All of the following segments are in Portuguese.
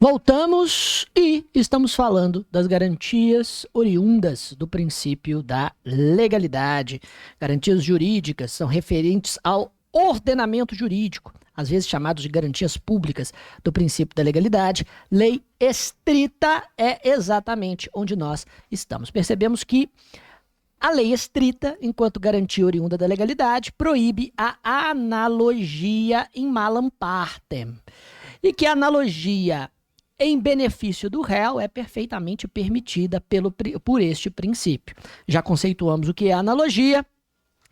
Voltamos e estamos falando das garantias oriundas do princípio da legalidade. Garantias jurídicas são referentes ao ordenamento jurídico, às vezes chamados de garantias públicas do princípio da legalidade. Lei estrita é exatamente onde nós estamos. Percebemos que a lei estrita, enquanto garantia oriunda da legalidade, proíbe a analogia in malam partem. E que a analogia em benefício do réu é perfeitamente permitida por este princípio. Já conceituamos o que é analogia,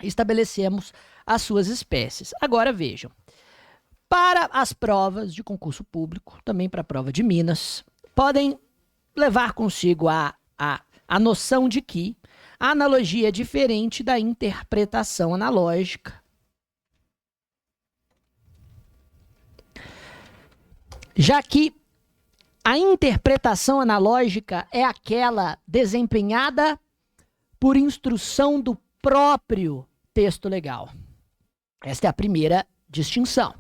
estabelecemos as suas espécies. Agora vejam, para as provas de concurso público, também para a prova de Minas, podem levar consigo a noção de que a analogia é diferente da interpretação analógica. Já que a interpretação analógica é aquela desempenhada por instrução do próprio texto legal. Esta é a primeira distinção.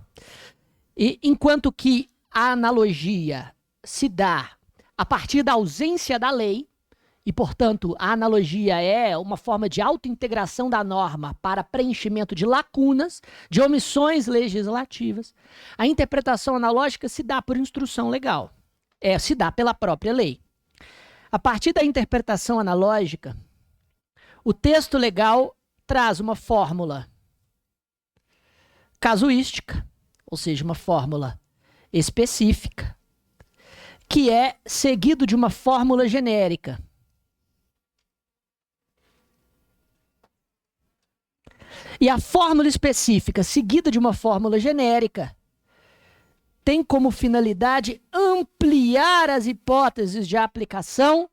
E enquanto que a analogia se dá a partir da ausência da lei, e, portanto, a analogia é uma forma de autointegração da norma para preenchimento de lacunas, de omissões legislativas, a interpretação analógica se dá por instrução legal. Se dá pela própria lei. A partir da interpretação analógica, o texto legal traz uma fórmula casuística, ou seja, uma fórmula específica, que é seguido de uma fórmula genérica. E a fórmula específica, seguida de uma fórmula genérica, tem como finalidade ampliar as hipóteses de aplicação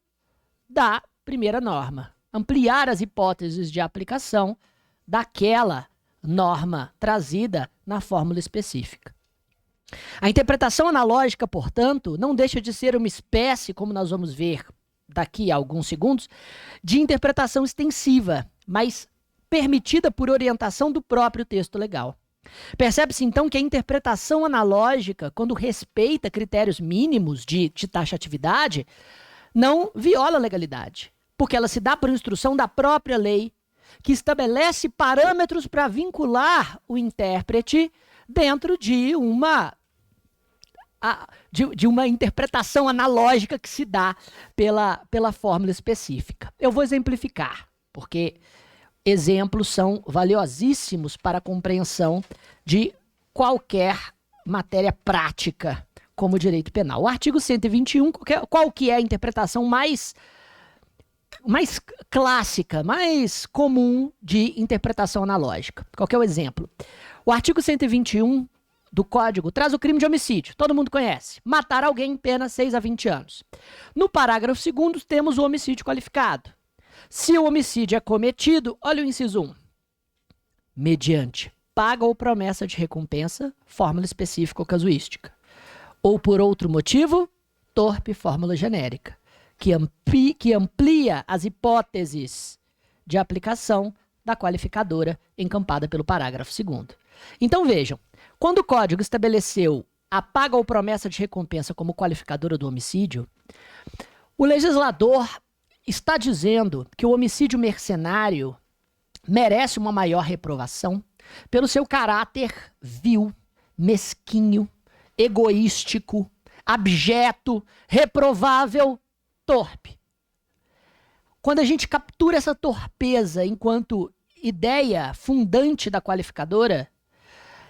da primeira norma. Ampliar as hipóteses de aplicação daquela norma trazida na fórmula específica. A interpretação analógica, portanto, não deixa de ser uma espécie, como nós vamos ver daqui a alguns segundos, de interpretação extensiva, mas permitida por orientação do próprio texto legal. Percebe-se, então, que a interpretação analógica, quando respeita critérios mínimos de taxatividade, não viola a legalidade, porque ela se dá por instrução da própria lei, que estabelece parâmetros para vincular o intérprete dentro de uma interpretação analógica que se dá pela fórmula específica. Eu vou exemplificar, porque exemplos são valiosíssimos para a compreensão de qualquer matéria prática, como o direito penal. O artigo 121, qual que é a interpretação mais clássica, mais comum de interpretação analógica? Qual que é o exemplo? O artigo 121 do Código traz o crime de homicídio. Todo mundo conhece. Matar alguém em pena 6 a 20 anos. No parágrafo 2º, temos o homicídio qualificado. Se o homicídio é cometido, olha o inciso 1. Mediante paga ou promessa de recompensa, fórmula específica ou casuística. Ou por outro motivo, torpe fórmula genérica, que amplia as hipóteses de aplicação da qualificadora encampada pelo parágrafo 2º. Então vejam, quando o Código estabeleceu a paga ou promessa de recompensa como qualificadora do homicídio, o legislador está dizendo que o homicídio mercenário merece uma maior reprovação pelo seu caráter vil, mesquinho, egoístico, abjeto, reprovável, torpe. Quando a gente captura essa torpeza enquanto ideia fundante da qualificadora,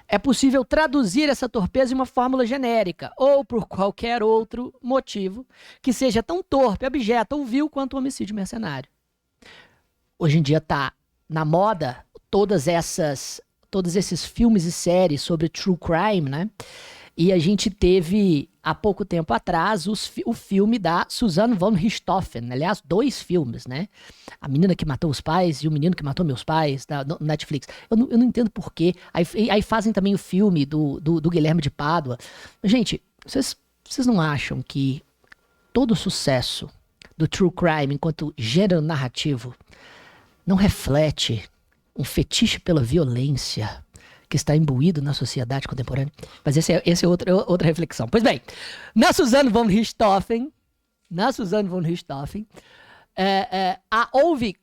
é possível traduzir essa torpeza em uma fórmula genérica, ou por qualquer outro motivo que seja tão torpe, abjeto ou vil quanto o homicídio mercenário. Hoje em dia está na moda todos esses filmes e séries sobre true crime, né? E a gente teve, há pouco tempo atrás, o filme da Susanne von Richthofen. Aliás, 2 filmes, né? A Menina que Matou os Pais e O Menino que Matou Meus Pais, no Netflix. Eu não entendo por quê. Aí fazem também o filme do Guilherme de Pádua. Gente, vocês não acham que todo o sucesso do true crime enquanto gênero narrativo não reflete um fetiche pela violência que está imbuído na sociedade contemporânea. Mas esse é outra reflexão. Pois bem, na Suzanne von Richthofen, houve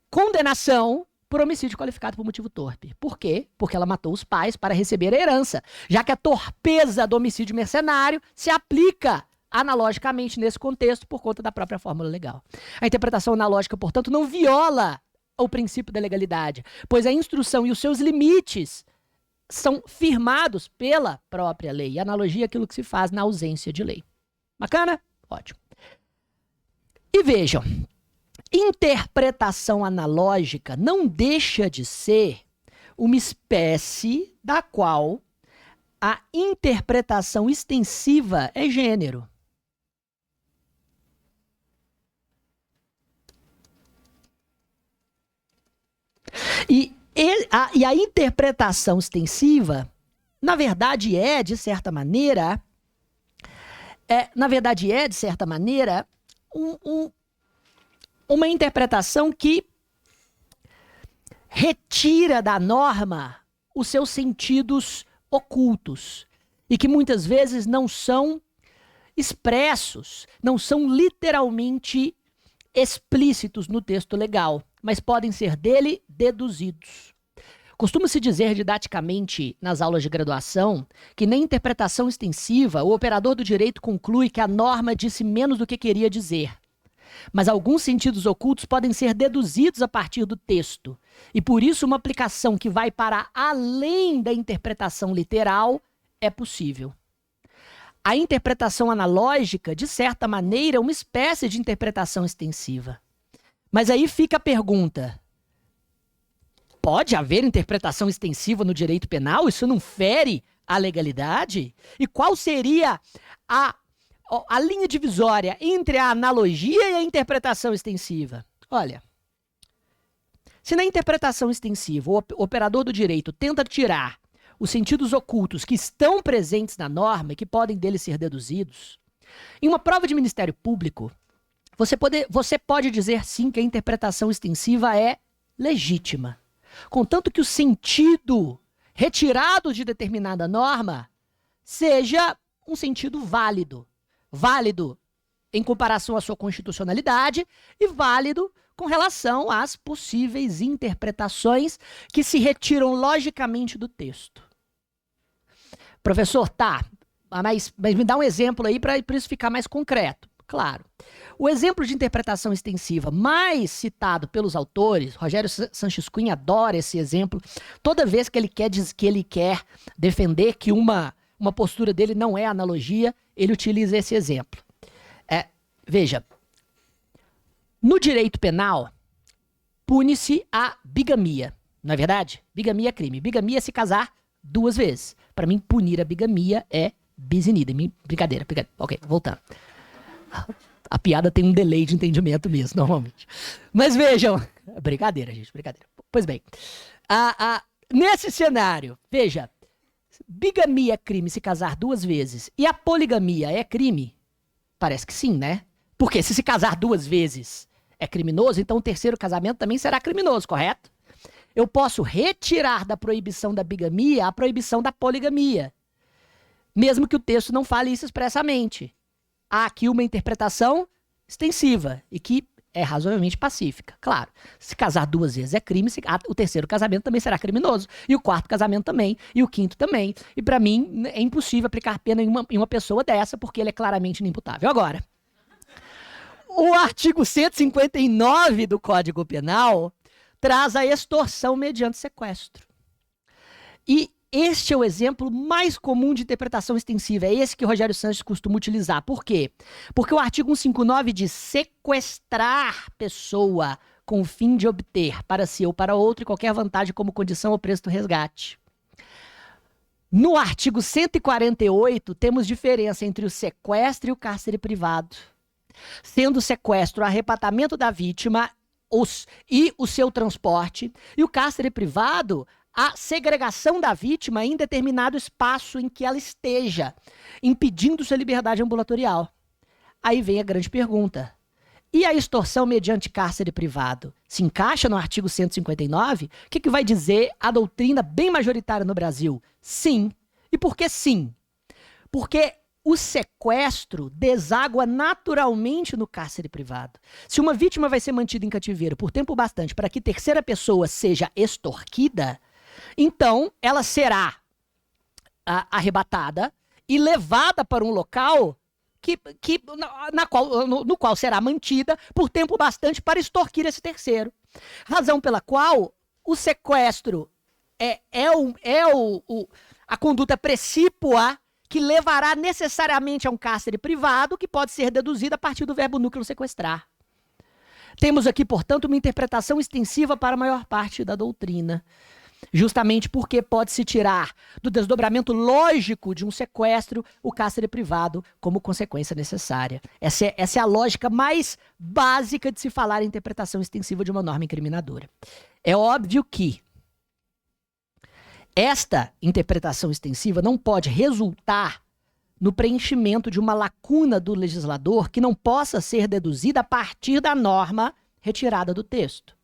condenação por homicídio qualificado por motivo torpe. Por quê? Porque ela matou os pais para receber a herança, já que a torpeza do homicídio mercenário se aplica analogicamente nesse contexto por conta da própria fórmula legal. A interpretação analógica, portanto, não viola o princípio da legalidade, pois a instrução e os seus limites são firmados pela própria lei. E analogia é aquilo que se faz na ausência de lei. Bacana? Ótimo. E vejam, interpretação analógica não deixa de ser uma espécie da qual a interpretação extensiva é gênero. E a interpretação extensiva, na verdade, de certa maneira, uma interpretação que retira da norma os seus sentidos ocultos e que muitas vezes não são expressos, não são literalmente explícitos no texto legal, mas podem ser dele deduzidos. Costuma-se dizer didaticamente nas aulas de graduação que na interpretação extensiva o operador do direito conclui que a norma disse menos do que queria dizer. Mas alguns sentidos ocultos podem ser deduzidos a partir do texto, e por isso uma aplicação que vai para além da interpretação literal é possível. A interpretação analógica, de certa maneira, é uma espécie de interpretação extensiva. Mas aí fica a pergunta: pode haver interpretação extensiva no direito penal? Isso não fere a legalidade? E qual seria a linha divisória entre a analogia e a interpretação extensiva? Olha, se na interpretação extensiva o operador do direito tenta tirar os sentidos ocultos que estão presentes na norma e que podem dele ser deduzidos, em uma prova de Ministério Público, você pode dizer sim que a interpretação extensiva é legítima, contanto que o sentido retirado de determinada norma seja um sentido válido. Válido em comparação à sua constitucionalidade e válido com relação às possíveis interpretações que se retiram logicamente do texto. Professor, mas me dá um exemplo aí para isso ficar mais concreto. Claro. O exemplo de interpretação extensiva mais citado pelos autores, Rogério Sanches Cunha adora esse exemplo, toda vez que ele quer defender que uma postura dele não é analogia, ele utiliza esse exemplo. Veja, no direito penal, pune-se a bigamia, não é verdade? Bigamia é crime. Bigamia é se casar 2 vezes. Para mim, punir a bigamia é bis in idem. Brincadeira. Ok, voltando. A piada tem um delay de entendimento mesmo, normalmente. Mas vejam. Brincadeira, gente, brincadeira. Pois bem, nesse cenário, veja, bigamia é crime se casar 2 vezes e a poligamia é crime? Parece que sim, né? Porque se casar 2 vezes é criminoso, então o terceiro casamento também será criminoso, correto? Eu posso retirar da proibição da bigamia a proibição da poligamia, mesmo que o texto não fale isso expressamente. Há aqui uma interpretação extensiva e que é razoavelmente pacífica. Claro, se casar 2 vezes é crime, o terceiro casamento também será criminoso, e o 4º casamento também, e o 5º também. E para mim é impossível aplicar pena em uma pessoa dessa, porque ele é claramente inimputável. Agora, o artigo 159 do Código Penal traz a extorsão mediante sequestro. E este é o exemplo mais comum de interpretação extensiva. É esse que Rogério Sanches costuma utilizar. Por quê? Porque o artigo 159 diz sequestrar pessoa com o fim de obter para si ou para outro qualquer vantagem como condição ou preço do resgate. No artigo 148, temos diferença entre o sequestro e o cárcere privado. Sendo o sequestro o arrebatamento da vítima e o seu transporte, e o cárcere privado a segregação da vítima em determinado espaço em que ela esteja, impedindo sua liberdade ambulatorial. Aí vem a grande pergunta. E a extorsão mediante cárcere privado se encaixa no artigo 159? O que vai dizer a doutrina bem majoritária no Brasil? Sim. E por que sim? Porque o sequestro deságua naturalmente no cárcere privado. Se uma vítima vai ser mantida em cativeiro por tempo bastante para que terceira pessoa seja extorquida, então ela será arrebatada e levada para um local no qual será mantida por tempo bastante para extorquir esse terceiro. Razão pela qual o sequestro a conduta precípua que levará necessariamente a um cárcere privado, que pode ser deduzido a partir do verbo núcleo sequestrar. Temos aqui, portanto, uma interpretação extensiva para a maior parte da doutrina, justamente porque pode-se tirar do desdobramento lógico de um sequestro o cárcere privado como consequência necessária. Essa é a lógica mais básica de se falar em interpretação extensiva de uma norma incriminadora. É óbvio que esta interpretação extensiva não pode resultar no preenchimento de uma lacuna do legislador que não possa ser deduzida a partir da norma retirada do texto.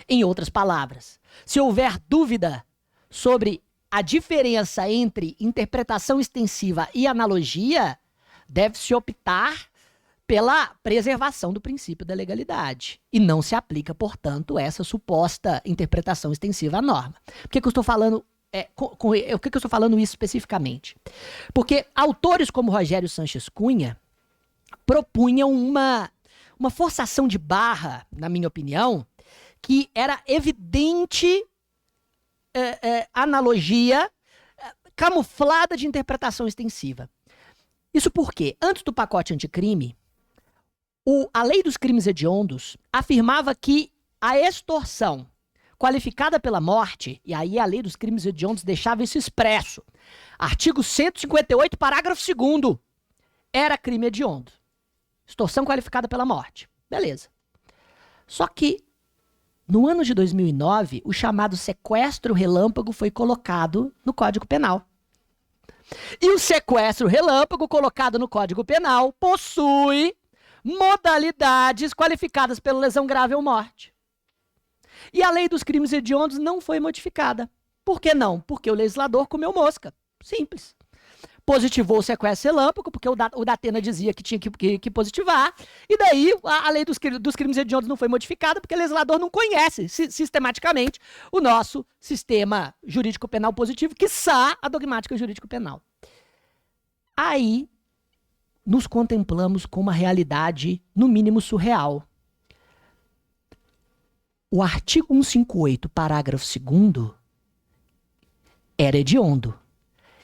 Em outras palavras, se houver dúvida sobre a diferença entre interpretação extensiva e analogia, deve-se optar pela preservação do princípio da legalidade. E não se aplica, portanto, essa suposta interpretação extensiva à norma. Por que eu estou falando por que eu estou falando isso especificamente? Porque autores como Rogério Sanches Cunha propunham uma forçação de barra, na minha opinião, que era evidente analogia camuflada de interpretação extensiva. Isso porque, antes do pacote anticrime, a lei dos crimes hediondos afirmava que a extorsão qualificada pela morte, e aí a lei dos crimes hediondos deixava isso expresso. Artigo 158, parágrafo 2º, era crime hediondo. Extorsão qualificada pela morte. Beleza. Só que, no ano de 2009, o chamado sequestro relâmpago foi colocado no Código Penal. E o sequestro relâmpago colocado no Código Penal possui modalidades qualificadas pela lesão grave ou morte. E a lei dos crimes hediondos não foi modificada. Por que não? Porque o legislador comeu mosca. Simples. Positivou o sequestro relâmpago, porque o Datena dizia que tinha que positivar, e daí a lei dos crimes hediondos não foi modificada, porque o legislador não conhece sistematicamente o nosso sistema jurídico penal positivo, quiçá a dogmática jurídico penal. Aí, nos contemplamos com uma realidade, no mínimo, surreal. O artigo 158, parágrafo 2º, era hediondo.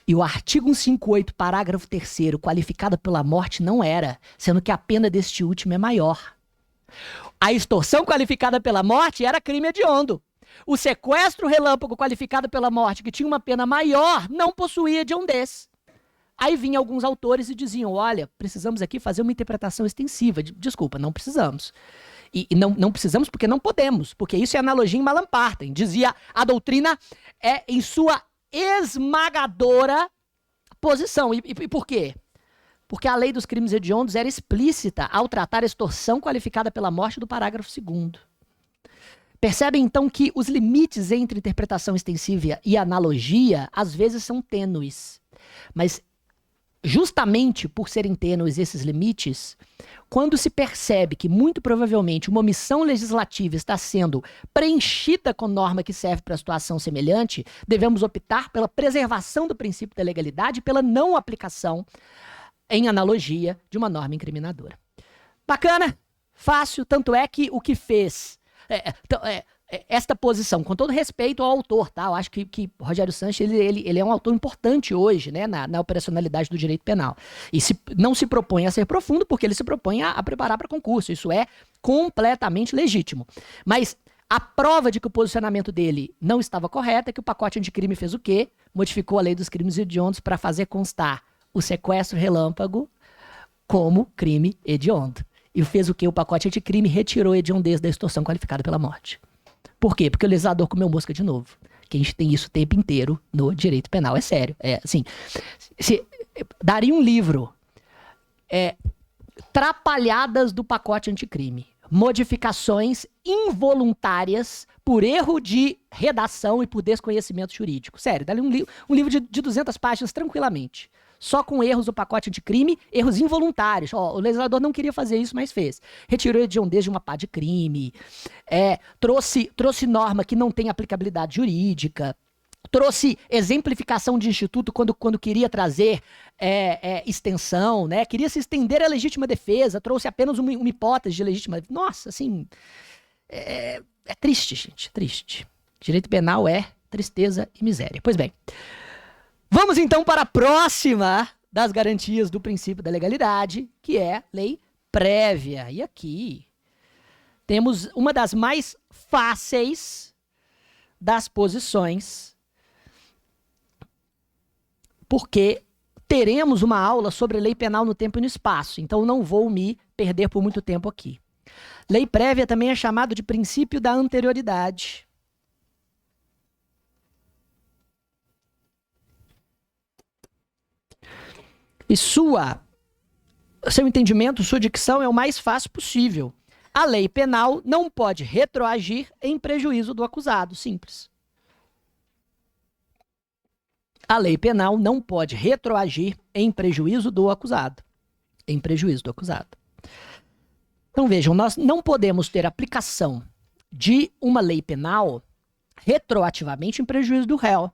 E o artigo 158, parágrafo 3º, qualificado pela morte, não era, sendo que a pena deste último é maior. A extorsão qualificada pela morte era crime hediondo. O sequestro relâmpago qualificado pela morte, que tinha uma pena maior, não possuía hediondez. Aí vinham alguns autores e diziam, olha, precisamos aqui fazer uma interpretação extensiva. Desculpa, não precisamos. E não precisamos porque não podemos, porque isso é analogia em Malam Partem. Dizia a doutrina em sua esmagadora posição. E por quê? Porque a lei dos crimes hediondos era explícita ao tratar a extorsão qualificada pela morte do parágrafo 2º. Percebem, então, que os limites entre interpretação extensiva e analogia, às vezes, são tênues. Mas, justamente por serem tênues esses limites, quando se percebe que, muito provavelmente, uma omissão legislativa está sendo preenchida com norma que serve para situação semelhante, devemos optar pela preservação do princípio da legalidade e pela não aplicação em analogia de uma norma incriminadora. Bacana? Fácil, tanto é que o que fez esta posição, com todo respeito ao autor, tá? Eu acho que Rogério Sanches ele é um autor importante hoje, né, na operacionalidade do direito penal. E não se propõe a ser profundo, porque ele se propõe a preparar para concurso. Isso é completamente legítimo. Mas a prova de que o posicionamento dele não estava correto é que o pacote anticrime fez o quê? Modificou a lei dos crimes hediondos para fazer constar o sequestro relâmpago como crime hediondo. E fez o quê? O pacote anticrime retirou a hediondez da extorsão qualificada pela morte. Por quê? Porque o legislador comeu mosca de novo. Que a gente tem isso o tempo inteiro no direito penal. É sério. Assim, daria um livro trapalhadas do pacote anticrime. Modificações involuntárias por erro de redação e por desconhecimento jurídico. Sério, dá-lhe um livro de 200 páginas tranquilamente. Só com erros do pacote anticrime, erros involuntários. O legislador não queria fazer isso, mas fez. Retirou hediondez de uma pá de crime, trouxe norma que não tem aplicabilidade jurídica, trouxe exemplificação de instituto quando queria trazer extensão, né? Queria se estender a legítima defesa, trouxe apenas uma hipótese de legítima defesa. Nossa, assim, é triste, gente, triste. Direito penal é tristeza e miséria. Pois bem, vamos então para a próxima das garantias do princípio da legalidade, que é lei prévia. E aqui temos uma das mais fáceis das posições, porque teremos uma aula sobre lei penal no tempo e no espaço, então não vou me perder por muito tempo aqui. Lei prévia também é chamado de princípio da anterioridade. E seu entendimento, sua dicção é o mais fácil possível. A lei penal não pode retroagir em prejuízo do acusado. Simples. A lei penal não pode retroagir em prejuízo do acusado. Em prejuízo do acusado. Então vejam, nós não podemos ter aplicação de uma lei penal retroativamente em prejuízo do réu.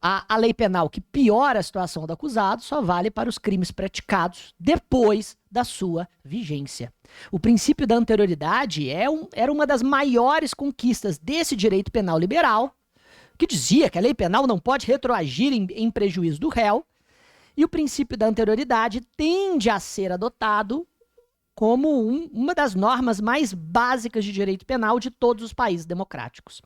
A lei penal que piora a situação do acusado só vale para os crimes praticados depois da sua vigência. O princípio da anterioridade era uma das maiores conquistas desse direito penal liberal, que dizia que a lei penal não pode retroagir em prejuízo do réu, e o princípio da anterioridade tende a ser adotado como uma das normas mais básicas de direito penal de todos os países democráticos.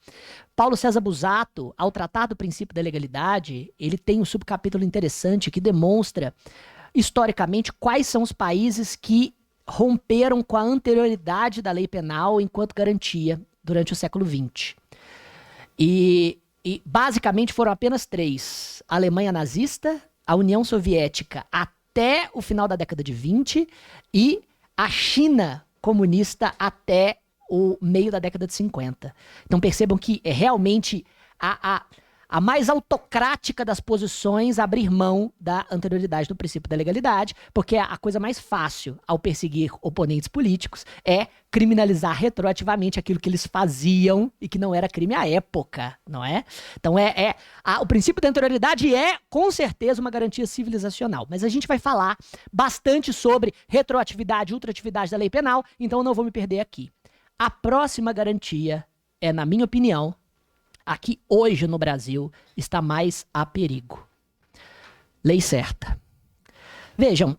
Paulo César Busato, ao tratar do princípio da legalidade, ele tem um subcapítulo interessante que demonstra, historicamente, quais são os países que romperam com a anterioridade da lei penal enquanto garantia durante o século XX. E basicamente foram apenas 3. A Alemanha nazista, a União Soviética até o final da década de 20 e a China comunista até o meio da década de 50. Então percebam que é realmente a mais autocrática das posições abrir mão da anterioridade do princípio da legalidade, porque a coisa mais fácil ao perseguir oponentes políticos é criminalizar retroativamente aquilo que eles faziam e que não era crime à época, não é? Então o princípio da anterioridade é, com certeza, uma garantia civilizacional, mas a gente vai falar bastante sobre retroatividade e ultratividade da lei penal, então eu não vou me perder aqui. A próxima garantia é, na minha opinião, aqui hoje no Brasil está mais a perigo. Lei certa. Vejam,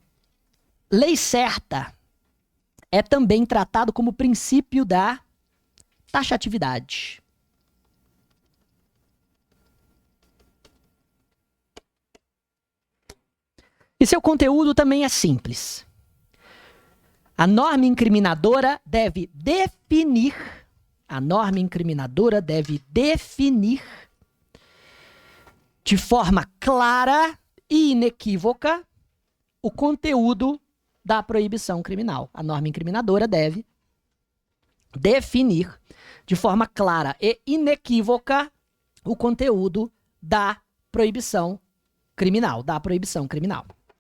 lei certa é também tratado como princípio da taxatividade. E seu conteúdo também é simples. A norma incriminadora deve definir de forma clara e inequívoca o conteúdo da proibição criminal. A norma incriminadora deve definir de forma clara e inequívoca o conteúdo da proibição criminal.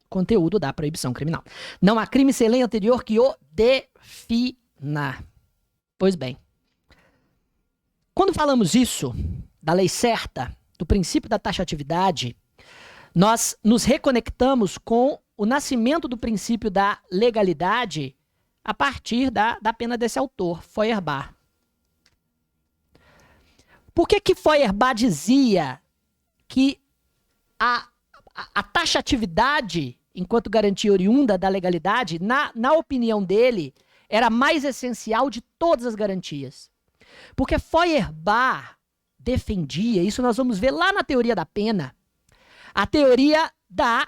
Conteúdo da proibição criminal. Não há crime sem lei anterior que o defina. Pois bem, quando falamos isso, da lei certa, do princípio da taxatividade, nós nos reconectamos com o nascimento do princípio da legalidade a partir da pena desse autor, Feuerbach. Por que Feuerbach dizia que a taxatividade, enquanto garantia oriunda da legalidade, na opinião dele, era a mais essencial de todas as garantias? Porque Feuerbach defendia, isso nós vamos ver lá na teoria da pena, a teoria da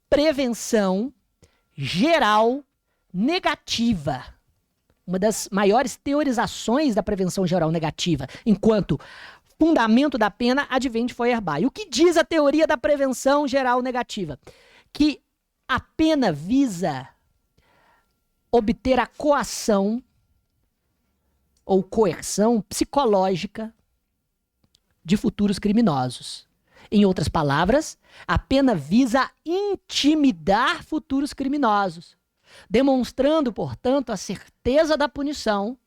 prevenção geral negativa. Uma das maiores teorizações da prevenção geral negativa, enquanto fundamento da pena, advém de Feuerbach. E o que diz a teoria da prevenção geral negativa? Que a pena visa obter a coação ou coerção psicológica de futuros criminosos. Em outras palavras, a pena visa intimidar futuros criminosos, demonstrando, portanto, a certeza da punição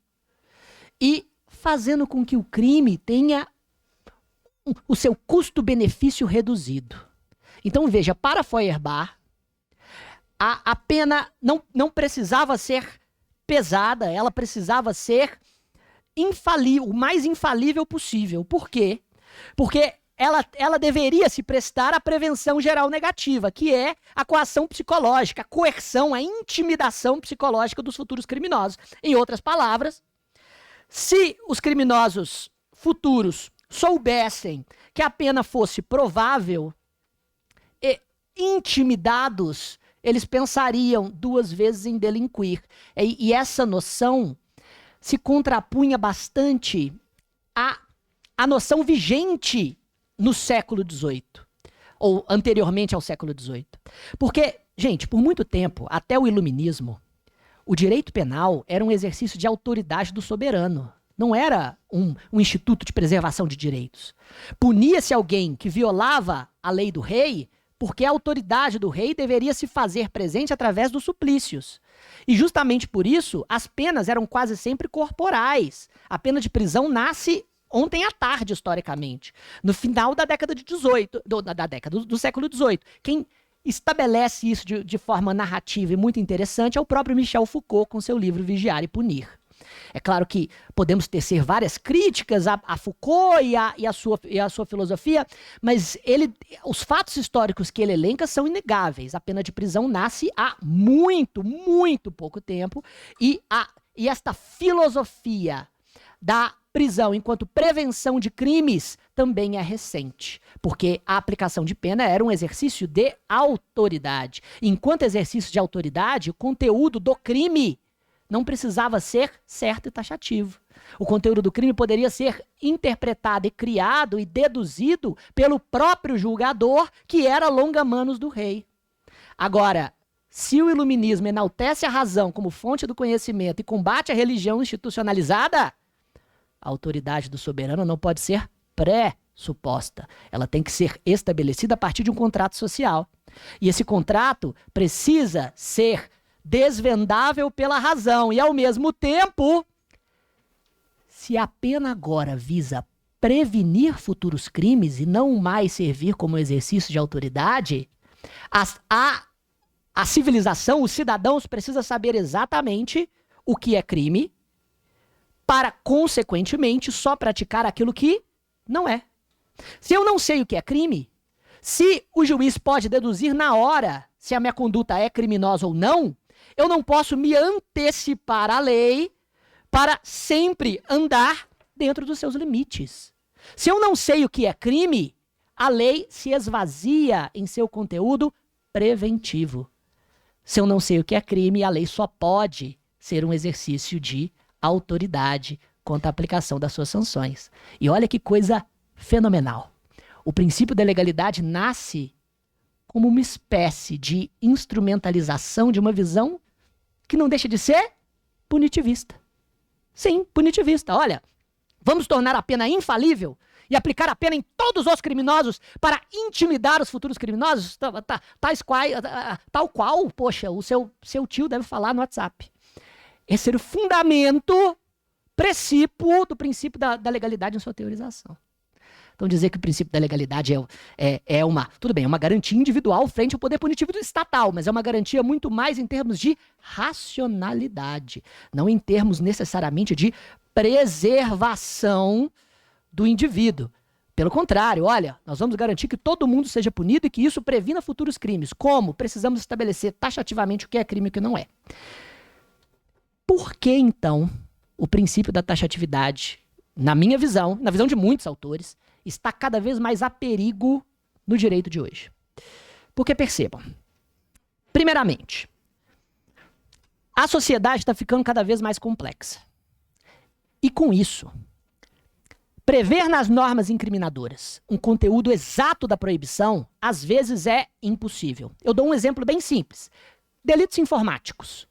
e fazendo com que o crime tenha o seu custo-benefício reduzido. Então, veja, para Feuerbach, a pena não precisava ser pesada, ela precisava ser infalível, o mais infalível possível. Por quê? Porque ela deveria se prestar à prevenção geral negativa, que é a coação psicológica, a coerção, a intimidação psicológica dos futuros criminosos. Em outras palavras, se os criminosos futuros soubessem que a pena fosse provável e intimidados, eles pensariam 2 vezes em delinquir. E essa noção se contrapunha bastante à noção vigente no século XVIII, ou anteriormente ao século XVIII. Porque, gente, por muito tempo, até o Iluminismo, o direito penal era um exercício de autoridade do soberano. Não era um instituto de preservação de direitos. Punia-se alguém que violava a lei do rei, porque a autoridade do rei deveria se fazer presente através dos suplícios. E justamente por isso, as penas eram quase sempre corporais. A pena de prisão nasce ontem à tarde, historicamente, no final da década de 18, do século XVIII. Quem estabelece isso de forma narrativa e muito interessante é o próprio Michel Foucault, com seu livro Vigiar e Punir. É claro que podemos tecer várias críticas a Foucault e a sua filosofia, mas os fatos históricos que ele elenca são inegáveis. A pena de prisão nasce há muito, muito pouco tempo e esta filosofia da prisão enquanto prevenção de crimes também é recente, porque a aplicação de pena era um exercício de autoridade. Enquanto exercício de autoridade, o conteúdo do crime não precisava ser certo e taxativo. O conteúdo do crime poderia ser interpretado e criado e deduzido pelo próprio julgador, que era longa-manos do rei. Agora, se o iluminismo enaltece a razão como fonte do conhecimento e combate a religião institucionalizada, a autoridade do soberano não pode ser pressuposta. Ela tem que ser estabelecida a partir de um contrato social. E esse contrato precisa ser desvendável pela razão. E, ao mesmo tempo, se a pena agora visa prevenir futuros crimes e não mais servir como exercício de autoridade, a civilização, os cidadãos precisam saber exatamente o que é crime para, consequentemente, só praticar aquilo que não é. Se eu não sei o que é crime, se o juiz pode deduzir na hora se a minha conduta é criminosa ou não, eu não posso me antecipar à lei para sempre andar dentro dos seus limites. Se eu não sei o que é crime, a lei se esvazia em seu conteúdo preventivo. Se eu não sei o que é crime, a lei só pode ser um exercício de autoridade quanto à aplicação das suas sanções. E olha que coisa fenomenal. O princípio da legalidade nasce como uma espécie de instrumentalização de uma visão que não deixa de ser punitivista. Sim, punitivista. Olha, vamos tornar a pena infalível e aplicar a pena em todos os criminosos para intimidar os futuros criminosos, tal qual, poxa, o seu tio deve falar no WhatsApp. Esse era o fundamento precípio do princípio da legalidade em sua teorização. Então, dizer que o princípio da legalidade é uma garantia individual frente ao poder punitivo estatal, mas é uma garantia muito mais em termos de racionalidade, não em termos necessariamente de preservação do indivíduo. Pelo contrário, olha, nós vamos garantir que todo mundo seja punido e que isso previna futuros crimes. Como? Precisamos estabelecer taxativamente o que é crime e o que não é. Por que, então, o princípio da taxatividade, na minha visão, na visão de muitos autores, está cada vez mais a perigo no direito de hoje? Porque, percebam, primeiramente, a sociedade está ficando cada vez mais complexa. E com isso, Prever nas normas incriminadoras um conteúdo exato da proibição, às vezes é impossível. Eu dou um exemplo bem simples. Delitos informáticos.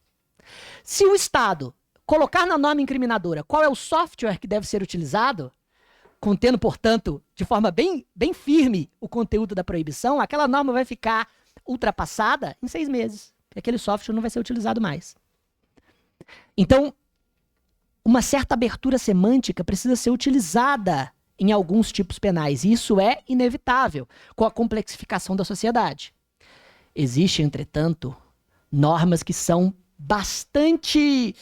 Se o Estado colocar na norma incriminadora qual é o software que deve ser utilizado, contendo, portanto, de forma bem firme o conteúdo da proibição, aquela norma vai ficar ultrapassada em 6 meses. E aquele software não vai ser utilizado mais. Então, uma certa abertura semântica precisa ser utilizada em alguns tipos penais. E isso é inevitável com a complexificação da sociedade. Existem, entretanto, normas que são bastante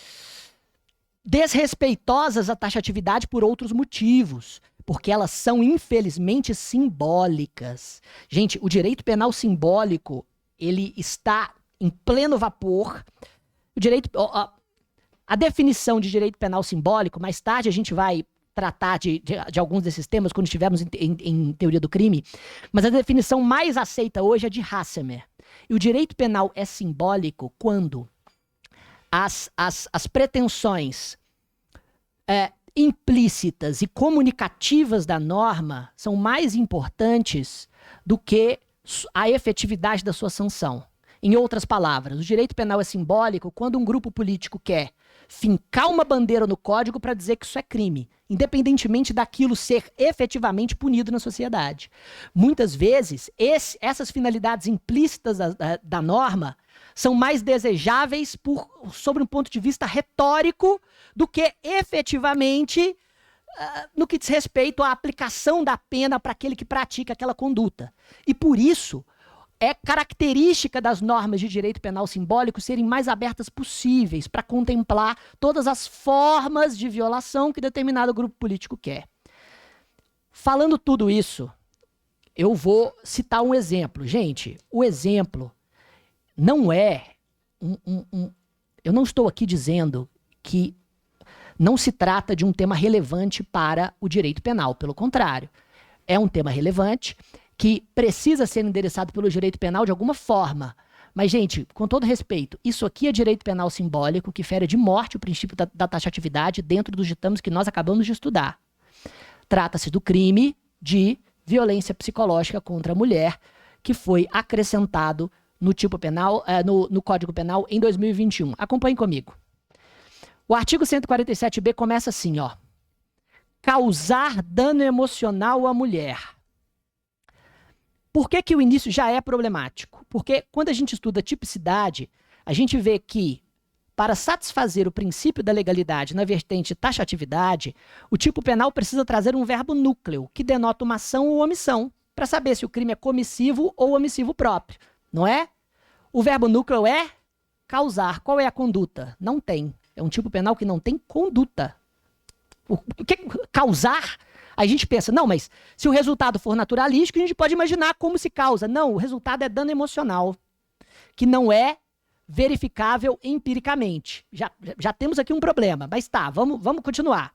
desrespeitosas à taxatividade por outros motivos, porque elas são, infelizmente, simbólicas. Gente, o direito penal simbólico, ele está em pleno vapor. O direito... A definição de direito penal simbólico, mais tarde a gente vai tratar de alguns desses temas quando estivermos em teoria do crime, mas a definição mais aceita hoje é de Hassemer. E o direito penal é simbólico quando as pretensões implícitas e comunicativas da norma são mais importantes do que a efetividade da sua sanção. Em outras palavras, o direito penal é simbólico quando um grupo político quer fincar uma bandeira no código para dizer que isso é crime, independentemente daquilo ser efetivamente punido na sociedade. Muitas vezes, essas finalidades implícitas da norma são mais desejáveis sobre um ponto de vista retórico do que efetivamente no que diz respeito à aplicação da pena para aquele que pratica aquela conduta. E por isso, é característica das normas de direito penal simbólico serem mais abertas possíveis para contemplar todas as formas de violação que determinado grupo político quer. Falando tudo isso, eu vou citar um exemplo. Gente, o exemplo não é eu não estou aqui dizendo que não se trata de um tema relevante para o direito penal. Pelo contrário, é um tema relevante que precisa ser endereçado pelo direito penal de alguma forma. Mas, gente, com todo respeito, isso aqui é direito penal simbólico que fere de morte o princípio da taxatividade dentro dos ditames que nós acabamos de estudar. Trata-se do crime de violência psicológica contra a mulher, que foi acrescentado no tipo penal, no Código Penal em 2021. Acompanhe comigo. O artigo 147b começa assim, ó. Causar dano emocional à mulher. Por que o início já é problemático? Porque quando a gente estuda tipicidade, a gente vê que, para satisfazer o princípio da legalidade na vertente taxatividade, o tipo penal precisa trazer um verbo núcleo, que denota uma ação ou omissão, para saber se o crime é comissivo ou omissivo próprio, não é? O verbo núcleo é causar. Qual é a conduta? Não tem. É um tipo penal que não tem conduta. O que causar? Aí a gente pensa, não, mas se o resultado for naturalístico, a gente pode imaginar como se causa. Não, o resultado é dano emocional, que não é verificável empiricamente. Já temos aqui um problema, mas tá, vamos continuar.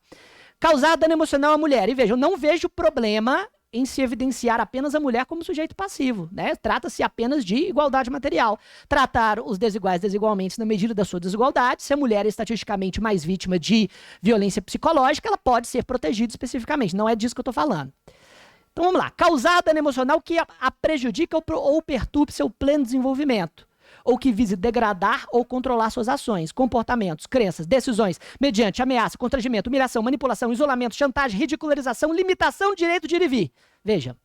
Causar dano emocional à mulher. E veja, eu não vejo problema em se evidenciar apenas a mulher como sujeito passivo, né? Trata-se apenas de igualdade material. Tratar os desiguais desigualmente na medida da sua desigualdade. Se a mulher é estatisticamente mais vítima de violência psicológica, ela pode ser protegida especificamente. Não é disso que eu estou falando. Então vamos lá. Causar dano emocional que a prejudica ou perturbe seu pleno desenvolvimento, ou que vise degradar ou controlar suas ações, comportamentos, crenças, decisões, mediante ameaça, constrangimento, humilhação, manipulação, isolamento, chantagem, ridicularização, limitação do direito de ir e vir. Veja,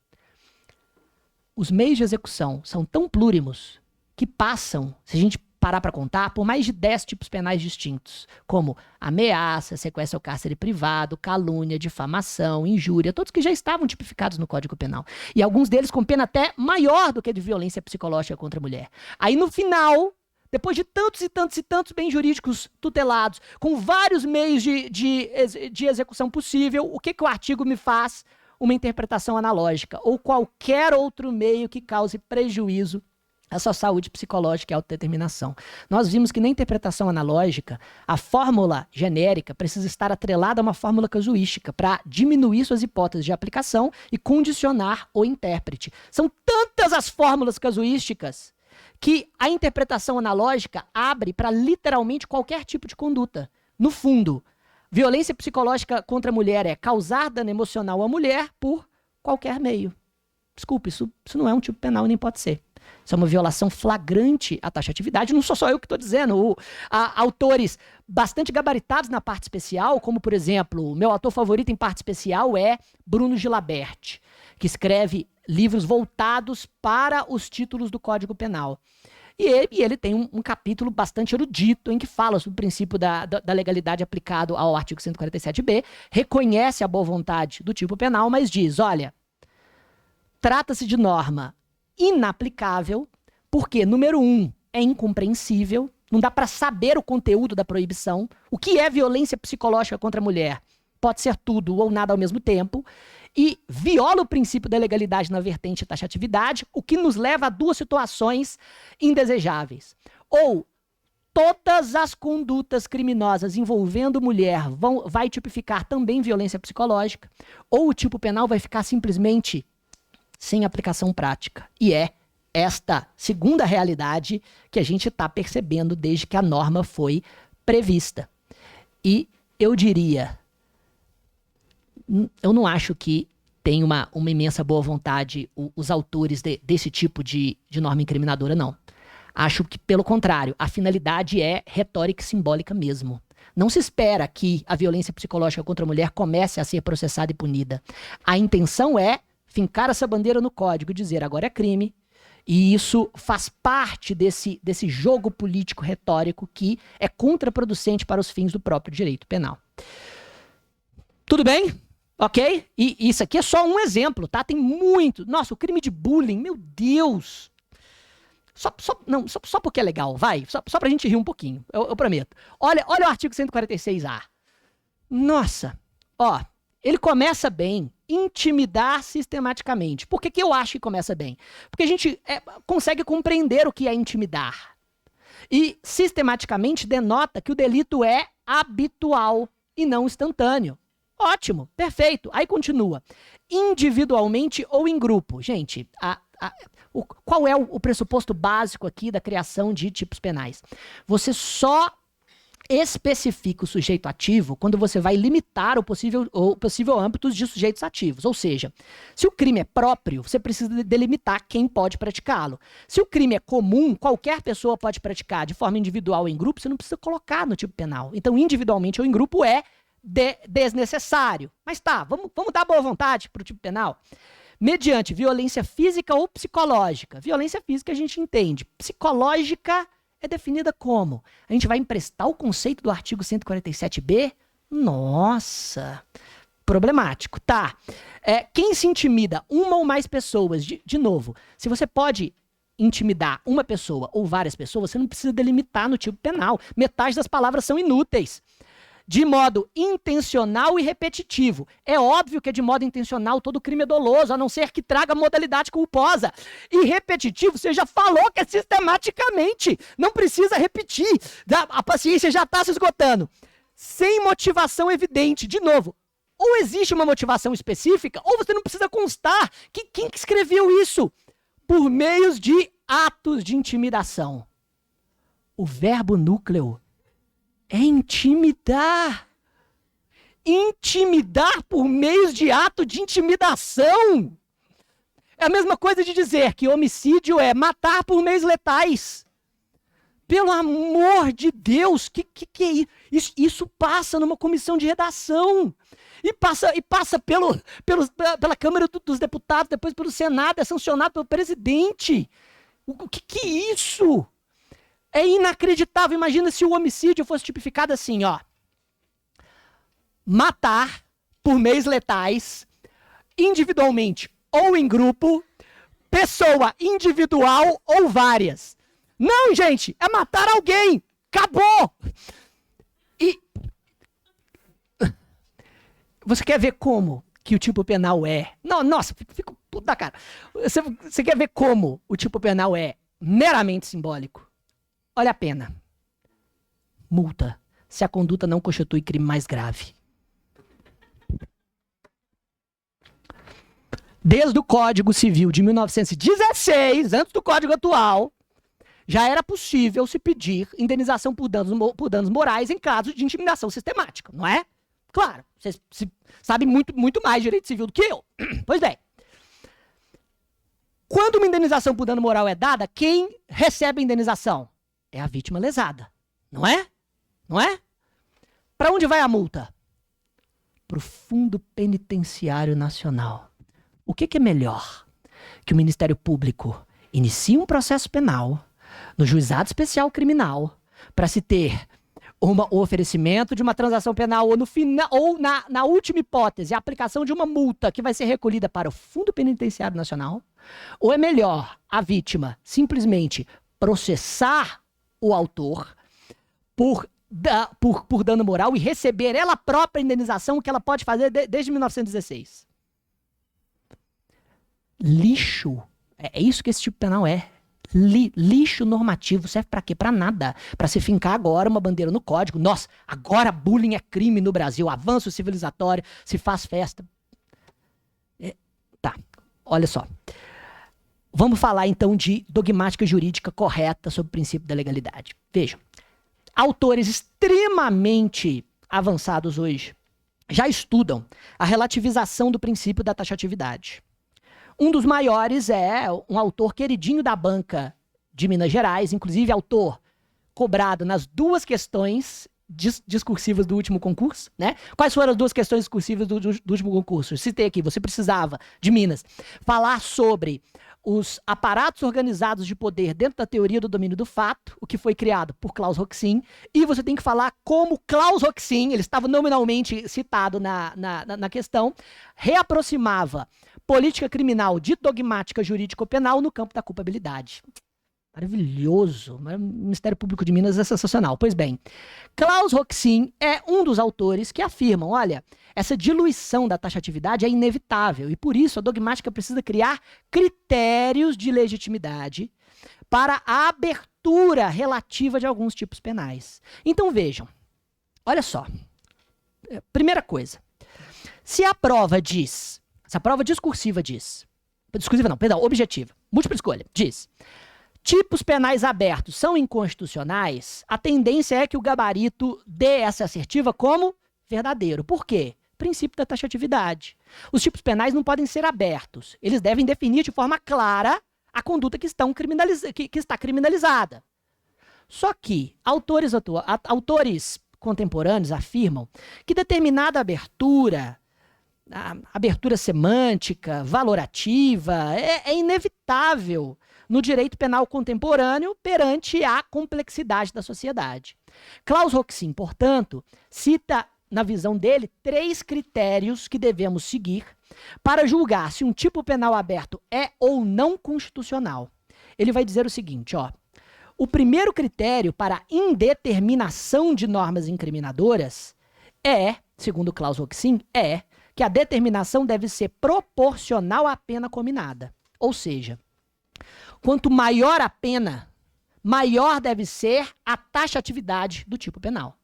os meios de execução são tão plúrimos que passam, se a gente parar para contar, por mais de 10 tipos penais distintos, como ameaça, sequestro ao cárcere privado, calúnia, difamação, injúria, todos que já estavam tipificados no Código Penal. E alguns deles com pena até maior do que a de violência psicológica contra a mulher. Aí no final, depois de tantos e tantos e tantos bens jurídicos tutelados, com vários meios de execução possível, o que o artigo me faz? Uma interpretação analógica, ou qualquer outro meio que cause prejuízo à sua saúde psicológica e autodeterminação. Nós vimos que na interpretação analógica, a fórmula genérica precisa estar atrelada a uma fórmula casuística para diminuir suas hipóteses de aplicação e condicionar o intérprete. São tantas as fórmulas casuísticas que a interpretação analógica abre para literalmente qualquer tipo de conduta. No fundo, Violência psicológica contra a mulher é causar dano emocional à mulher por qualquer meio. Desculpe, isso não é um tipo penal, nem pode ser. Isso é uma violação flagrante à taxatividade. Não sou só eu que estou dizendo. Autores bastante gabaritados na parte especial, como, por exemplo, o meu autor favorito em parte especial é Bruno Gilabert, que escreve livros voltados para os títulos do Código Penal. E ele tem um capítulo bastante erudito em que fala sobre o princípio da legalidade aplicado ao artigo 147b, reconhece a boa vontade do tipo penal, mas diz, olha, trata-se de norma inaplicável, porque, número 1, é incompreensível, não dá para saber o conteúdo da proibição. O que é violência psicológica contra a mulher? Pode ser tudo ou nada ao mesmo tempo. E viola o princípio da legalidade na vertente taxatividade, o que nos leva a duas situações indesejáveis. Ou todas as condutas criminosas envolvendo mulher vai tipificar também violência psicológica, ou o tipo penal vai ficar simplesmente sem aplicação prática. E é esta segunda realidade que a gente está percebendo desde que a norma foi prevista. E eu diria, eu não acho que tem uma imensa boa vontade os autores desse tipo de norma incriminadora, não. Acho que, pelo contrário, a finalidade é retórica e simbólica mesmo. Não se espera que a violência psicológica contra a mulher comece a ser processada e punida. A intenção é fincar essa bandeira no código e dizer agora é crime, e isso faz parte desse jogo político retórico que é contraproducente para os fins do próprio direito penal. Tudo bem? Ok? E isso aqui é só um exemplo, tá? Tem muito. Nossa, o crime de bullying, meu Deus! Só porque é legal, vai. Só pra gente rir um pouquinho, eu prometo. Olha o artigo 146A. Nossa, ó, ele começa bem. Intimidar sistematicamente. Por que eu acho que começa bem? Porque a gente consegue compreender o que é intimidar. E sistematicamente denota que o delito é habitual e não instantâneo. Ótimo, perfeito. Aí continua. Individualmente ou em grupo. Gente, qual é o pressuposto básico aqui da criação de tipos penais? Você só especifica o sujeito ativo quando você vai limitar o possível âmbito de sujeitos ativos. Ou seja, se o crime é próprio, você precisa delimitar quem pode praticá-lo. Se o crime é comum, qualquer pessoa pode praticar de forma individual ou em grupo, você não precisa colocar no tipo penal. Então, individualmente ou em grupo é desnecessário. Mas tá, vamos dar boa vontade para o tipo penal. Mediante violência física ou psicológica. Violência física a gente entende. Psicológica é definida como? A gente vai emprestar o conceito do artigo 147b? Nossa, problemático. Tá. Quem se intimida uma ou mais pessoas, de novo, se você pode intimidar uma pessoa ou várias pessoas, você não precisa delimitar no tipo penal. Metade das palavras são inúteis. De modo intencional e repetitivo. É óbvio que é de modo intencional, todo crime é doloso, a não ser que traga modalidade culposa. E repetitivo, você já falou que é sistematicamente. Não precisa repetir. A paciência já está se esgotando. Sem motivação evidente. De novo, ou existe uma motivação específica, ou você não precisa constar. Quem que escreveu isso? Por meios de atos de intimidação. O verbo núcleo é intimidar. Intimidar por meios de ato de intimidação. É a mesma coisa de dizer que homicídio é matar por meios letais. Pelo amor de Deus, que é isso? Isso passa numa comissão de redação. E passa pela Câmara dos Deputados, depois pelo Senado, é sancionado pelo presidente. O que é isso? É inacreditável. Imagina se o homicídio fosse tipificado assim, ó. Matar por meios letais, individualmente ou em grupo, pessoa individual ou várias. Não, gente, é matar alguém. Acabou. E você quer ver como que o tipo penal é? Não, nossa, fico puta cara. Você quer ver como o tipo penal é meramente simbólico? Olha a pena. Multa, se a conduta não constitui crime mais grave. Desde o Código Civil de 1916, antes do Código atual, já era possível se pedir indenização por danos morais em caso de intimidação sistemática, não é? Claro, vocês sabem muito mais direito civil do que eu. Pois bem. Quando uma indenização por dano moral é dada, quem recebe a indenização? É a vítima lesada. Não é? Não é? Para onde vai a multa? Para o Fundo Penitenciário Nacional. O que é melhor? Que o Ministério Público inicie um processo penal no Juizado Especial Criminal para se ter o oferecimento de uma transação penal ou, no final, ou na última hipótese, a aplicação de uma multa que vai ser recolhida para o Fundo Penitenciário Nacional? Ou é melhor a vítima simplesmente processar o autor por dano moral e receber ela própria a indenização que ela pode fazer desde 1916? Lixo. É isso que esse tipo penal é. Lixo normativo. Serve pra quê? Pra nada. Pra se fincar agora uma bandeira no código. Nossa, agora bullying é crime no Brasil. Avanço civilizatório, se faz festa. Tá, olha só. Vamos falar então de dogmática jurídica correta sobre o princípio da legalidade. Vejam, autores extremamente avançados hoje já estudam a relativização do princípio da taxatividade. Um dos maiores é um autor queridinho da banca de Minas Gerais, inclusive autor cobrado nas duas questões discursivas do último concurso, né? Quais foram as duas questões discursivas do último concurso? Eu citei aqui, você precisava, de Minas, falar sobre os aparatos organizados de poder dentro da teoria do domínio do fato, o que foi criado por Klaus Roxin, e você tem que falar como Klaus Roxin, ele estava nominalmente citado na questão, reaproximava política criminal de dogmática jurídico-penal no campo da culpabilidade. Maravilhoso. O Ministério Público de Minas é sensacional. Pois bem, Klaus Roxin é um dos autores que afirmam, olha, essa diluição da taxatividade é inevitável e por isso a dogmática precisa criar critérios de legitimidade para a abertura relativa de alguns tipos penais. Então vejam, olha só. Primeira coisa, se a prova discursiva diz, discursiva não, perdão, objetiva, múltipla escolha, diz: tipos penais abertos são inconstitucionais, a tendência é que o gabarito dê essa assertiva como verdadeiro. Por quê? Princípio da taxatividade. Os tipos penais não podem ser abertos. Eles devem definir de forma clara a conduta que está criminalizada. Só que autores contemporâneos afirmam que determinada abertura, a abertura semântica, valorativa, é inevitável no direito penal contemporâneo perante a complexidade da sociedade. Klaus Roxin, portanto, cita, na visão dele, 3 critérios que devemos seguir para julgar se um tipo penal aberto é ou não constitucional. Ele vai dizer o seguinte, ó: o primeiro critério para indeterminação de normas incriminadoras é, segundo Klaus Roxin, que a determinação deve ser proporcional à pena cominada. Ou seja, quanto maior a pena, maior deve ser a taxatividade do tipo penal.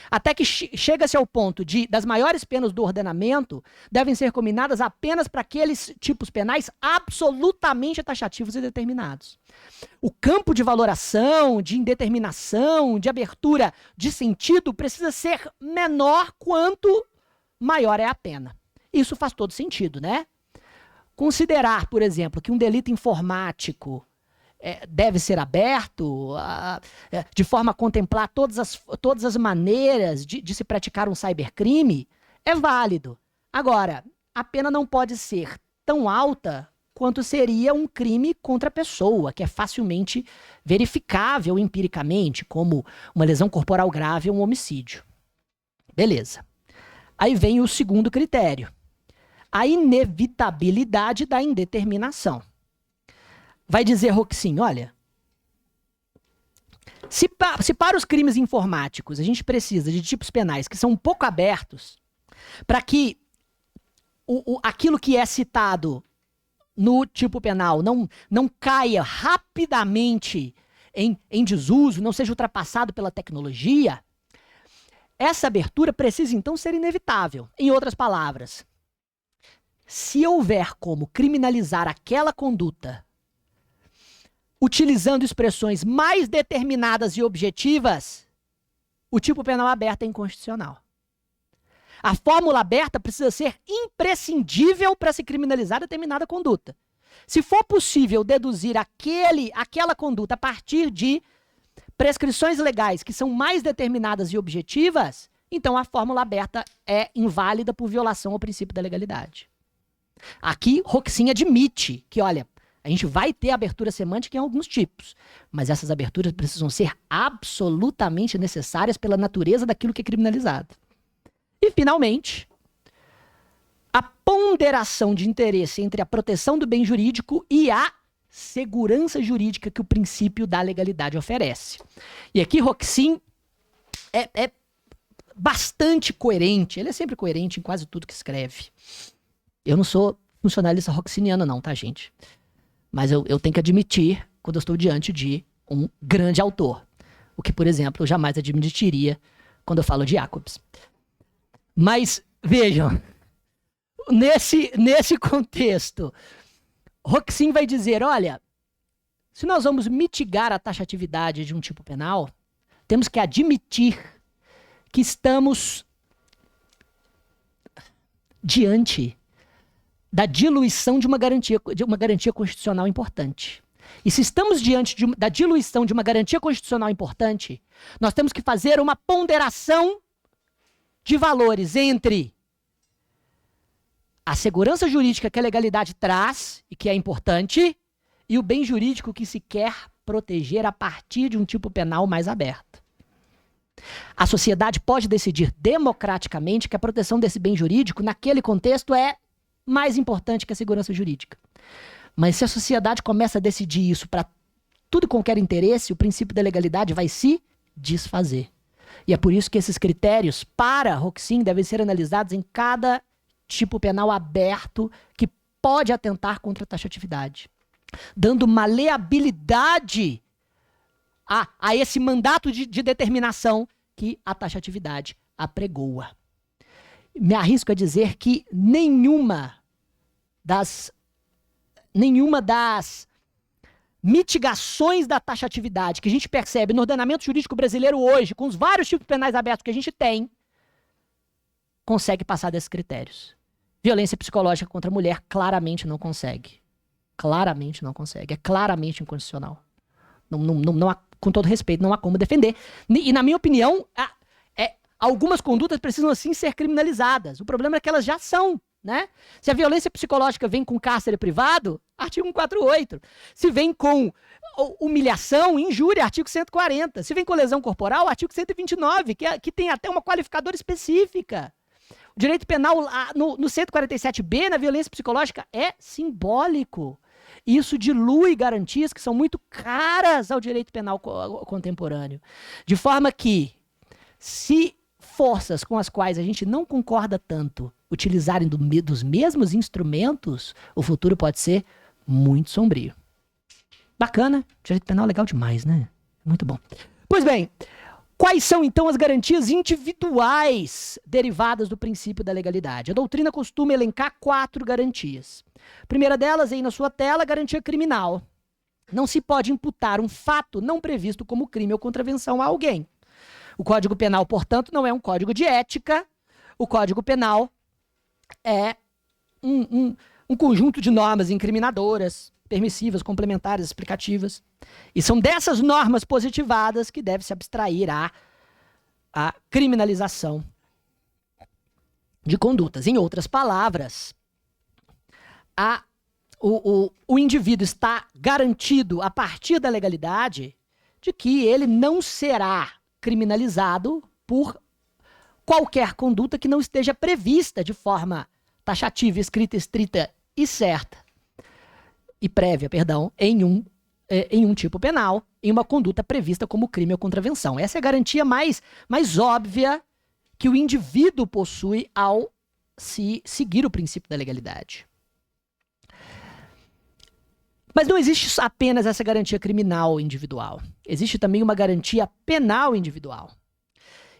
Até que chega-se ao ponto das maiores penas do ordenamento devem ser cominadas apenas para aqueles tipos penais absolutamente taxativos e determinados. O campo de valoração, de indeterminação, de abertura de sentido precisa ser menor quanto maior é a pena. Isso faz todo sentido, né? Considerar, por exemplo, que um delito informático deve ser aberto, de forma a contemplar todas as maneiras de se praticar um cybercrime, é válido. Agora, a pena não pode ser tão alta quanto seria um crime contra a pessoa, que é facilmente verificável empiricamente, como uma lesão corporal grave ou um homicídio. Beleza. Aí vem o segundo critério: a inevitabilidade da indeterminação. Vai dizer Roxin, olha, se para os crimes informáticos a gente precisa de tipos penais que são um pouco abertos, para que aquilo que é citado no tipo penal não caia rapidamente em desuso, não seja ultrapassado pela tecnologia, essa abertura precisa então ser inevitável. Em outras palavras, se houver como criminalizar aquela conduta utilizando expressões mais determinadas e objetivas, o tipo penal aberto é inconstitucional. A fórmula aberta precisa ser imprescindível para se criminalizar determinada conduta. Se for possível deduzir aquela conduta a partir de prescrições legais que são mais determinadas e objetivas, então a fórmula aberta é inválida por violação ao princípio da legalidade. Aqui, Roxin admite que, olha, a gente vai ter abertura semântica em alguns tipos, mas essas aberturas precisam ser absolutamente necessárias pela natureza daquilo que é criminalizado. E, finalmente, a ponderação de interesse entre a proteção do bem jurídico e a segurança jurídica que o princípio da legalidade oferece. E aqui Roxin é bastante coerente, ele é sempre coerente em quase tudo que escreve. Eu não sou funcionalista roxiniano não, tá, gente? Mas eu tenho que admitir quando eu estou diante de um grande autor. O que, por exemplo, eu jamais admitiria quando eu falo de Jacobs. Mas, vejam, nesse contexto, Roxin vai dizer, olha, se nós vamos mitigar a taxatividade de um tipo penal, temos que admitir que estamos diante da diluição de uma garantia constitucional importante. E se estamos diante da diluição de uma garantia constitucional importante, nós temos que fazer uma ponderação de valores entre a segurança jurídica que a legalidade traz e que é importante e o bem jurídico que se quer proteger a partir de um tipo penal mais aberto. A sociedade pode decidir democraticamente que a proteção desse bem jurídico, naquele contexto, é mais importante que a segurança jurídica. Mas se a sociedade começa a decidir isso para tudo e qualquer interesse, o princípio da legalidade vai se desfazer. E é por isso que esses critérios, para Roxin, devem ser analisados em cada tipo penal aberto que pode atentar contra a taxatividade, dando maleabilidade a esse mandato de determinação que a taxatividade apregoa. Me arrisco a dizer que nenhuma das mitigações da taxatividade que a gente percebe no ordenamento jurídico brasileiro hoje, com os vários tipos penais abertos que a gente tem, consegue passar desses critérios. Violência psicológica contra a mulher claramente não consegue. Claramente não consegue. É claramente inconstitucional. Não há, com todo respeito, não há como defender. E, na minha opinião, algumas condutas precisam, assim, ser criminalizadas. O problema é que elas já são, né? Se a violência psicológica vem com cárcere privado, artigo 148. Se vem com humilhação, injúria, artigo 140. Se vem com lesão corporal, artigo 129, que tem até uma qualificadora específica. O direito penal, no 147b, na violência psicológica, é simbólico. Isso dilui garantias que são muito caras ao direito penal contemporâneo. De forma que, se forças com as quais a gente não concorda tanto utilizarem dos mesmos instrumentos, o futuro pode ser muito sombrio. Bacana. Direito penal é legal demais, né? Muito bom. Pois bem, quais são então as garantias individuais derivadas do princípio da legalidade? A doutrina costuma elencar 4 garantias. A primeira delas, aí na sua tela, a garantia criminal. Não se pode imputar um fato não previsto como crime ou contravenção a alguém. O Código Penal, portanto, não é um código de ética. O Código Penal é um conjunto de normas incriminadoras, permissivas, complementares, explicativas. E são dessas normas positivadas que deve se abstrair a criminalização de condutas. Em outras palavras, o indivíduo está garantido, a partir da legalidade, de que ele não será criminalizado por qualquer conduta que não esteja prevista de forma taxativa, escrita, estrita e certa, e prévia, perdão, em um tipo penal, em uma conduta prevista como crime ou contravenção. Essa é a garantia mais óbvia que o indivíduo possui ao se seguir o princípio da legalidade. Mas não existe apenas essa garantia criminal individual. Existe também uma garantia penal individual.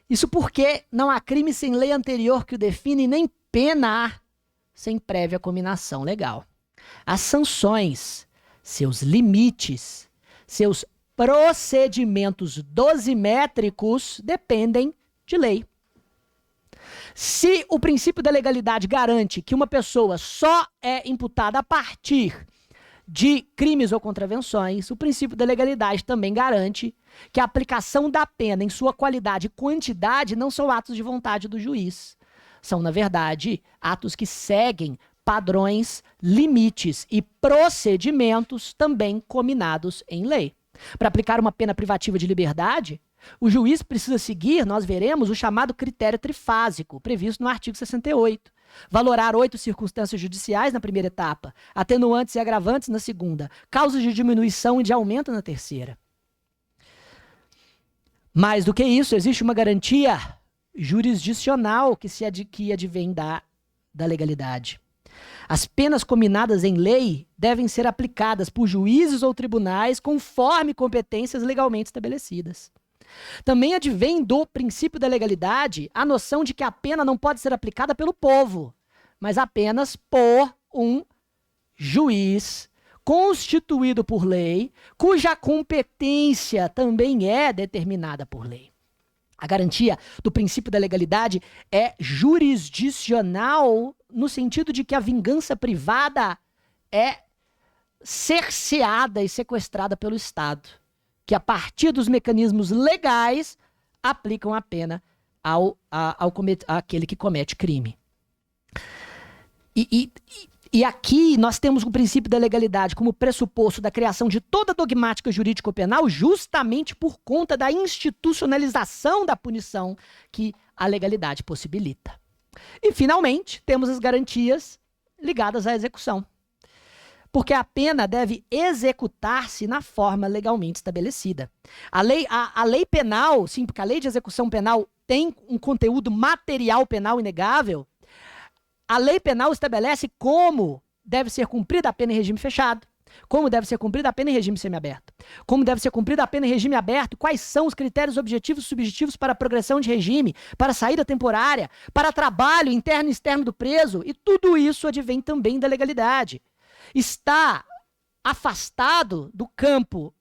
Isso porque não há crime sem lei anterior que o define, nem pena sem prévia cominação legal. As sanções, seus limites, seus procedimentos dosimétricos dependem de lei. Se o princípio da legalidade garante que uma pessoa só é imputada a partir de crimes ou contravenções, o princípio da legalidade também garante que a aplicação da pena em sua qualidade e quantidade não são atos de vontade do juiz. São, na verdade, atos que seguem padrões, limites e procedimentos também combinados em lei. Para aplicar uma pena privativa de liberdade, o juiz precisa seguir, nós veremos, o chamado critério trifásico, previsto no artigo 68. Valorar 8 circunstâncias judiciais na primeira etapa, atenuantes e agravantes na segunda, causas de diminuição e de aumento na terceira. Mais do que isso, existe uma garantia jurisdicional que advém da legalidade. As penas combinadas em lei devem ser aplicadas por juízes ou tribunais conforme competências legalmente estabelecidas. Também advém do princípio da legalidade a noção de que a pena não pode ser aplicada pelo povo, mas apenas por um juiz constituído por lei, cuja competência também é determinada por lei. A garantia do princípio da legalidade é jurisdicional no sentido de que a vingança privada é cerceada e sequestrada pelo Estado, que a partir dos mecanismos legais aplicam a pena àquele que comete crime. E aqui nós temos o princípio da legalidade como pressuposto da criação de toda dogmática jurídico-penal justamente por conta da institucionalização da punição que a legalidade possibilita. E, finalmente, temos as garantias ligadas à execução. Porque a pena deve executar-se na forma legalmente estabelecida. A lei penal, sim, porque a lei de execução penal tem um conteúdo material penal inegável. A lei penal estabelece como deve ser cumprida a pena em regime fechado, como deve ser cumprida a pena em regime semiaberto, como deve ser cumprida a pena em regime aberto, quais são os critérios objetivos e subjetivos para a progressão de regime, para a saída temporária, para trabalho interno e externo do preso, e tudo isso advém também da legalidade. Está afastado do campo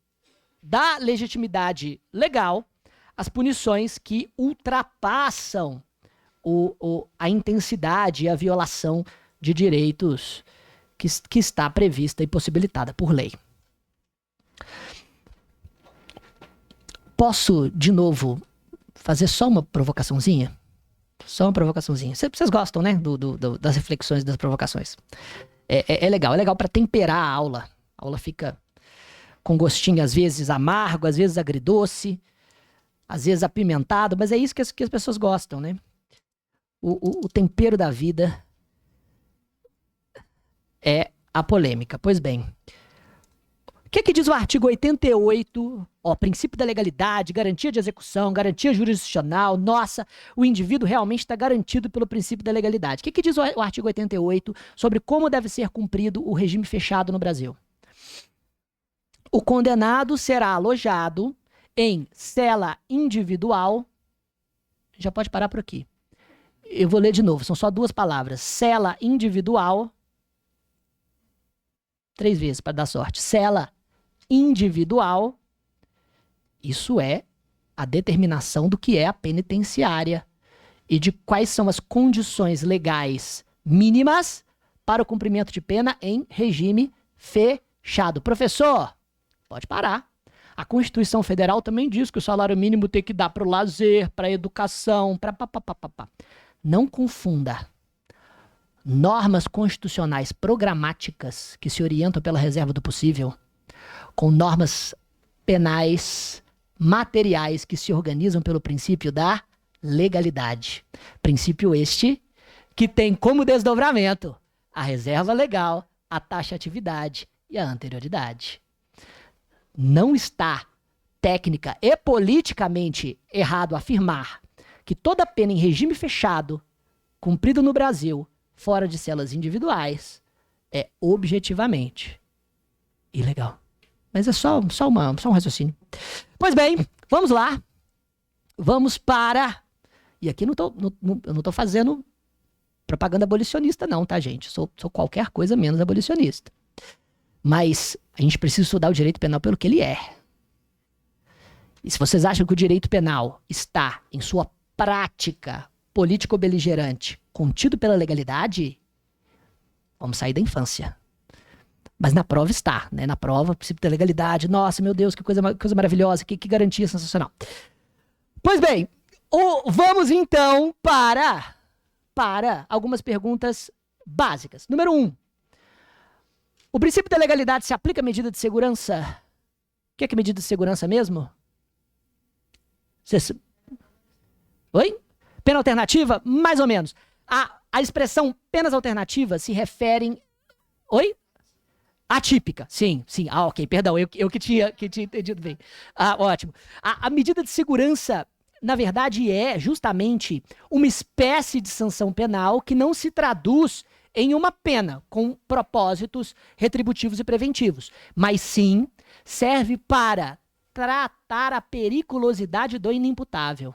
da legitimidade legal as punições que ultrapassam a intensidade e a violação de direitos que está prevista e possibilitada por lei. Posso, de novo, fazer só uma provocaçãozinha? Só uma provocaçãozinha. Vocês gostam, né, das reflexões, das provocações. É legal para temperar a aula. A aula fica com gostinho, às vezes amargo, às vezes agridoce, às vezes apimentado, mas é isso que as pessoas gostam, né? O tempero da vida é a polêmica. Pois bem, o que diz o artigo 88? Princípio da legalidade, garantia de execução, garantia jurisdicional. Nossa, o indivíduo realmente está garantido pelo princípio da legalidade. O que diz o artigo 88 sobre como deve ser cumprido o regime fechado no Brasil? O condenado será alojado em cela individual. Já pode parar por aqui. Eu vou ler de novo, são só 2 palavras. Cela individual. 3 vezes para dar sorte. Cela individual. Isso é a determinação do que é a penitenciária e de quais são as condições legais mínimas para o cumprimento de pena em regime fechado. Professor, pode parar. A Constituição Federal também diz que o salário mínimo tem que dar para o lazer, para a educação, para papapá. Não confunda normas constitucionais programáticas que se orientam pela reserva do possível com normas penais materiais que se organizam pelo princípio da legalidade. Princípio este que tem como desdobramento a reserva legal, a taxatividade e a anterioridade. Não está técnica e politicamente errado afirmar que toda pena em regime fechado, cumprida no Brasil, fora de celas individuais, é objetivamente ilegal. Mas é só um raciocínio. Pois bem, vamos lá. Vamos para... E aqui eu não tô fazendo propaganda abolicionista não, tá, gente? Sou qualquer coisa menos abolicionista. Mas a gente precisa estudar o direito penal pelo que ele é. E se vocês acham que o direito penal está, em sua prática político-beligerante contido pela legalidade, vamos sair da infância. Mas na prova está, né? Na prova, princípio da legalidade. Nossa, meu Deus, que coisa maravilhosa, que garantia sensacional. Pois bem, vamos então para algumas perguntas básicas. Número 1. O princípio da legalidade se aplica à medida de segurança? O que é medida de segurança mesmo? Oi? Pena alternativa? Mais ou menos. A expressão penas alternativas se referem... Oi? Atípica, sim. Ok, perdão, eu que tinha entendido bem. Ótimo. A medida de segurança, na verdade, é justamente uma espécie de sanção penal que não se traduz em uma pena com propósitos retributivos e preventivos, mas sim serve para tratar a periculosidade do inimputável,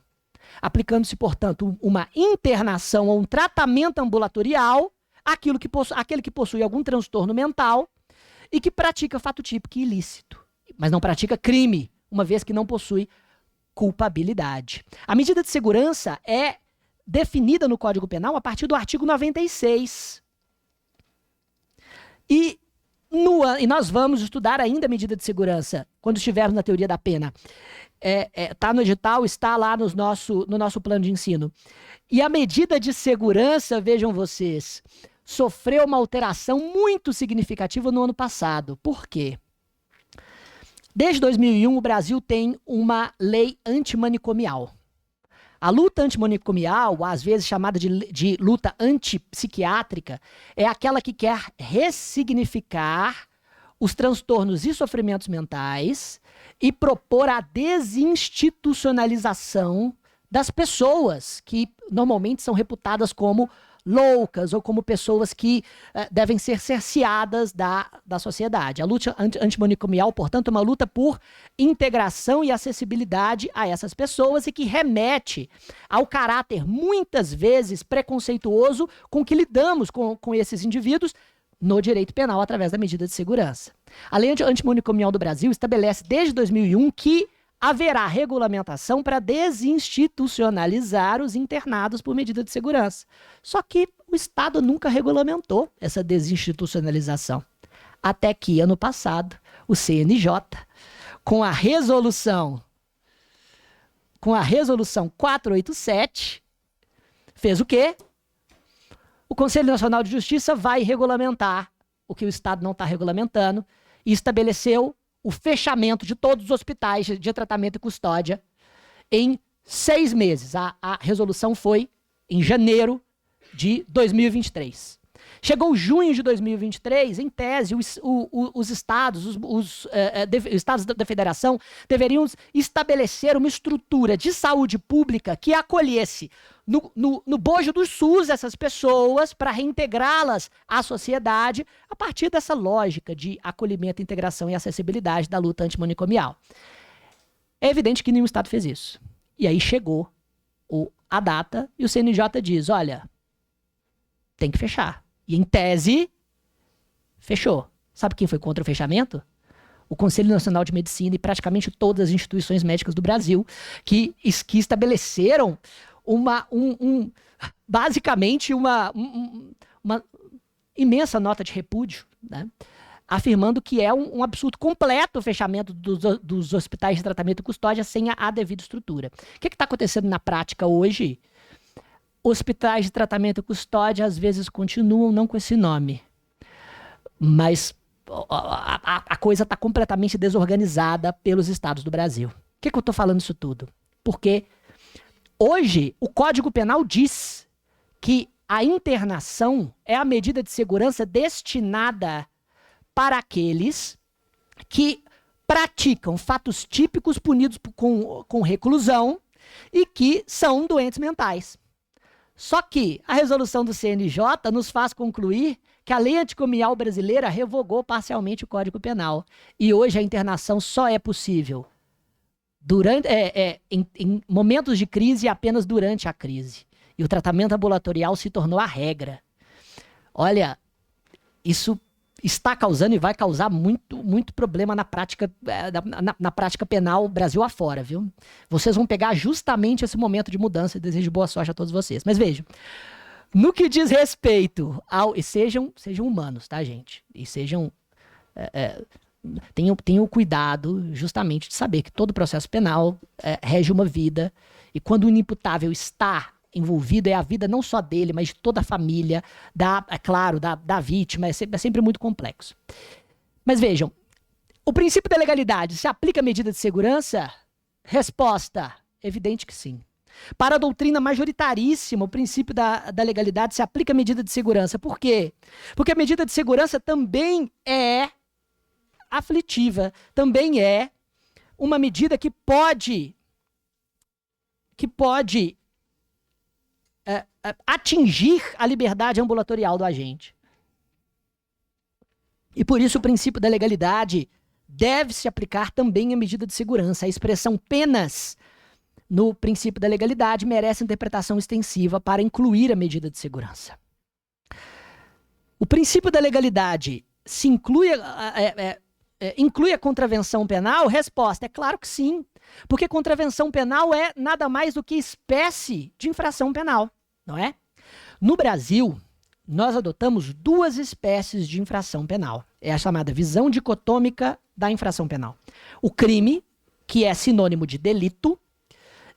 aplicando-se, portanto, uma internação ou um tratamento ambulatorial àquele que possui algum transtorno mental e que pratica fato típico e ilícito, mas não pratica crime, uma vez que não possui culpabilidade. A medida de segurança é definida no Código Penal a partir do artigo 96. E nós vamos estudar ainda a medida de segurança quando estivermos na teoria da pena. Está no edital, está lá no nosso plano de ensino. E a medida de segurança, vejam vocês, sofreu uma alteração muito significativa no ano passado. Por quê? Desde 2001, o Brasil tem uma lei antimanicomial. A luta antimanicomial, às vezes chamada de luta antipsiquiátrica, é aquela que quer ressignificar os transtornos e sofrimentos mentais e propor a desinstitucionalização das pessoas que normalmente são reputadas como loucas ou como pessoas que devem ser cerceadas da sociedade. A luta antimanicomial, portanto, é uma luta por integração e acessibilidade a essas pessoas e que remete ao caráter, muitas vezes, preconceituoso com que lidamos com esses indivíduos no direito penal através da medida de segurança. A lei antimanicomial do Brasil estabelece desde 2001 que haverá regulamentação para desinstitucionalizar os internados por medida de segurança. Só que o Estado nunca regulamentou essa desinstitucionalização. Até que, ano passado, o CNJ, com a resolução 487, fez o quê? O Conselho Nacional de Justiça vai regulamentar o que o Estado não está regulamentando e estabeleceu o fechamento de todos os hospitais de tratamento e custódia em 6 meses. A resolução foi em janeiro de 2023. Chegou junho de 2023, em tese, os estados, os estados da federação deveriam estabelecer uma estrutura de saúde pública que acolhesse no bojo do SUS essas pessoas para reintegrá-las à sociedade a partir dessa lógica de acolhimento, integração e acessibilidade da luta antimanicomial. É evidente que nenhum estado fez isso. E aí chegou a data e o CNJ diz, olha, tem que fechar. E, em tese, fechou. Sabe quem foi contra o fechamento? O Conselho Nacional de Medicina e praticamente todas as instituições médicas do Brasil que estabeleceram basicamente uma imensa nota de repúdio, né? Afirmando que é um absurdo completo o fechamento dos hospitais de tratamento e custódia sem a devida estrutura. O que está acontecendo na prática hoje? Hospitais de tratamento e custódia às vezes continuam não com esse nome, mas a coisa está completamente desorganizada pelos estados do Brasil. Por que eu estou falando isso tudo? Porque hoje o Código Penal diz que a internação é a medida de segurança destinada para aqueles que praticam fatos típicos punidos com reclusão e que são doentes mentais. Só que a resolução do CNJ nos faz concluir que a lei antimanicomial brasileira revogou parcialmente o Código Penal. E hoje a internação só é possível em momentos de crise e apenas durante a crise. E o tratamento ambulatorial se tornou a regra. Olha, isso está causando e vai causar muito problema na prática, na prática penal Brasil afora, viu? Vocês vão pegar justamente esse momento de mudança e desejo boa sorte a todos vocês. Mas vejam, no que diz respeito ao... E sejam humanos, tá, gente? E sejam... tenham cuidado justamente de saber que todo processo penal rege uma vida, e quando o inimputável está envolvido, é a vida não só dele, mas de toda a família, da vítima, é sempre muito complexo. Mas vejam, o princípio da legalidade se aplica à medida de segurança? Resposta, evidente que sim. Para a doutrina majoritaríssima, o princípio da legalidade se aplica à medida de segurança. Por quê? Porque a medida de segurança também é aflitiva, também é uma medida que pode atingir a liberdade ambulatorial do agente. E por isso o princípio da legalidade deve se aplicar também à medida de segurança. A expressão penas no princípio da legalidade merece interpretação extensiva para incluir a medida de segurança. O princípio da legalidade se inclui a contravenção penal? Resposta, é claro que sim. Porque contravenção penal é nada mais do que espécie de infração penal, não é? No Brasil, nós adotamos duas espécies de infração penal. É a chamada visão dicotômica da infração penal. O crime, que é sinônimo de delito,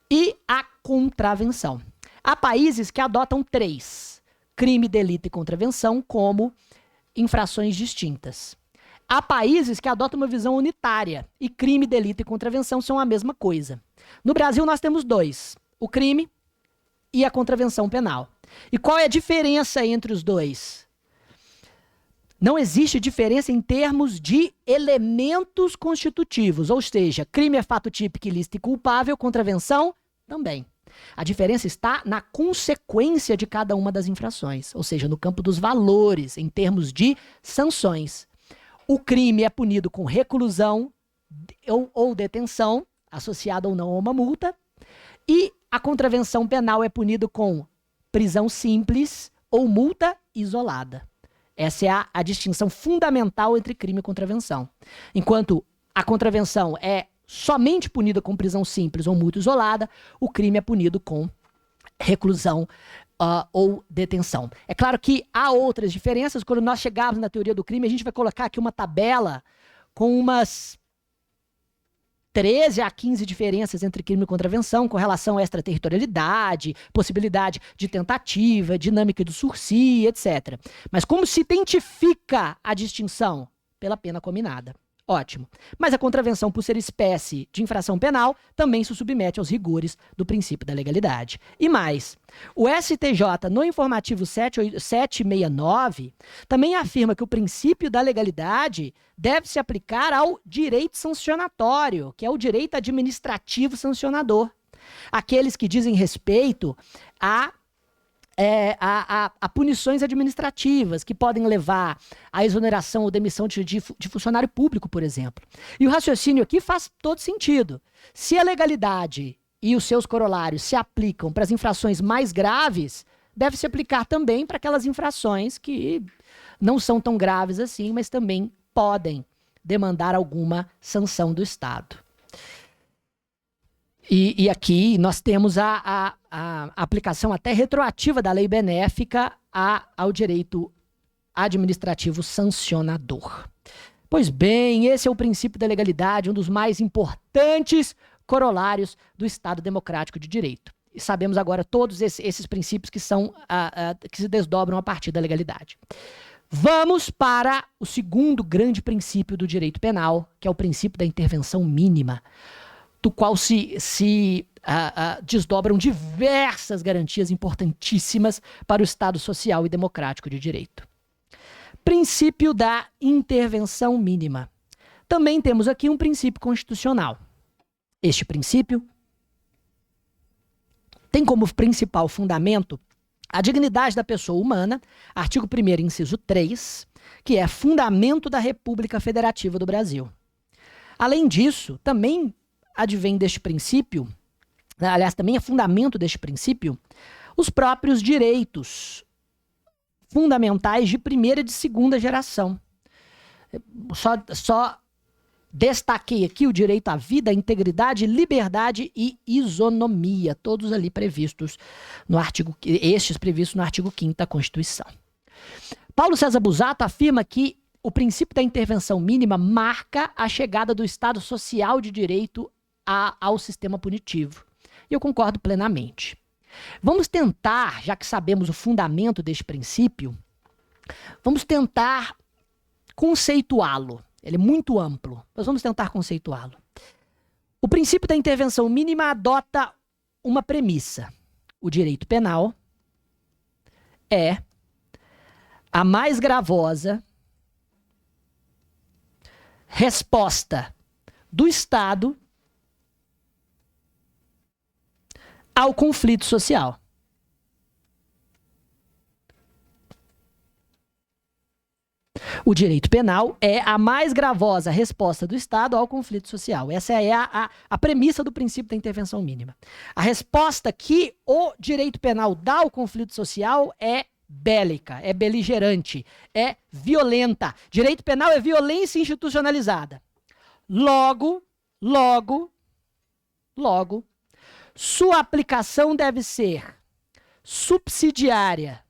e a contravenção. Há países que adotam três: crime, delito e contravenção, como infrações distintas. Há países que adotam uma visão unitária e crime, delito e contravenção são a mesma coisa. No Brasil nós temos dois: o crime e a contravenção penal. E qual é a diferença entre os dois? Não existe diferença em termos de elementos constitutivos, ou seja, crime é fato típico, ilícito e culpável, contravenção também. A diferença está na consequência de cada uma das infrações, ou seja, no campo dos valores, em termos de sanções. O crime é punido com reclusão ou detenção, associada ou não a uma multa, e a contravenção penal é punido com prisão simples ou multa isolada. Essa é a distinção fundamental entre crime e contravenção. Enquanto a contravenção é somente punida com prisão simples ou multa isolada, o crime é punido com reclusão ou detenção. É claro que há outras diferenças. Quando nós chegarmos na teoria do crime, a gente vai colocar aqui uma tabela com umas 13 a 15 diferenças entre crime e contravenção, com relação à extraterritorialidade, possibilidade de tentativa, dinâmica do sursi, etc. Mas como se identifica a distinção? Pela pena cominada. Ótimo. Mas a contravenção, por ser espécie de infração penal, também se submete aos rigores do princípio da legalidade. E mais, o STJ, no informativo 769, também afirma que o princípio da legalidade deve se aplicar ao direito sancionatório, que é o direito administrativo sancionador. Aqueles que dizem respeito a punições administrativas que podem levar à exoneração ou demissão de funcionário público, por exemplo. E o raciocínio aqui faz todo sentido. Se a legalidade e os seus corolários se aplicam para as infrações mais graves, deve se aplicar também para aquelas infrações que não são tão graves assim, mas também podem demandar alguma sanção do Estado. E aqui nós temos a aplicação até retroativa da lei benéfica ao direito administrativo sancionador. Pois bem, esse é o princípio da legalidade, um dos mais importantes corolários do Estado democrático de direito. E sabemos agora todos esses princípios que se desdobram a partir da legalidade. Vamos para o segundo grande princípio do direito penal, que é o princípio da intervenção mínima, do qual se desdobram diversas garantias importantíssimas para o Estado social e democrático de direito. Princípio da intervenção mínima. Também temos aqui um princípio constitucional. Este princípio tem como principal fundamento a dignidade da pessoa humana, artigo 1º, inciso 3, que é fundamento da República Federativa do Brasil. Além disso, também advém deste princípio, aliás, também é fundamento deste princípio, os próprios direitos fundamentais de primeira e de segunda geração, Só destaquei aqui o direito à vida, integridade, liberdade e isonomia, todos ali previstos no artigo, estes previstos no artigo 5º da Constituição. Paulo César Busato afirma que o princípio da intervenção mínima marca a chegada do Estado social de direito ao sistema punitivo. E eu concordo plenamente. Vamos tentar, já que sabemos o fundamento deste princípio, vamos tentar conceituá-lo. Ele é muito amplo, mas vamos tentar conceituá-lo. O princípio da intervenção mínima adota uma premissa. O direito penal é a mais gravosa resposta do Estado ao conflito social. O direito penal é a mais gravosa resposta do Estado ao conflito social. Essa é a premissa do princípio da intervenção mínima. A resposta que o direito penal dá ao conflito social é bélica, é beligerante, é violenta. Direito penal é violência institucionalizada. Logo, sua aplicação deve ser subsidiária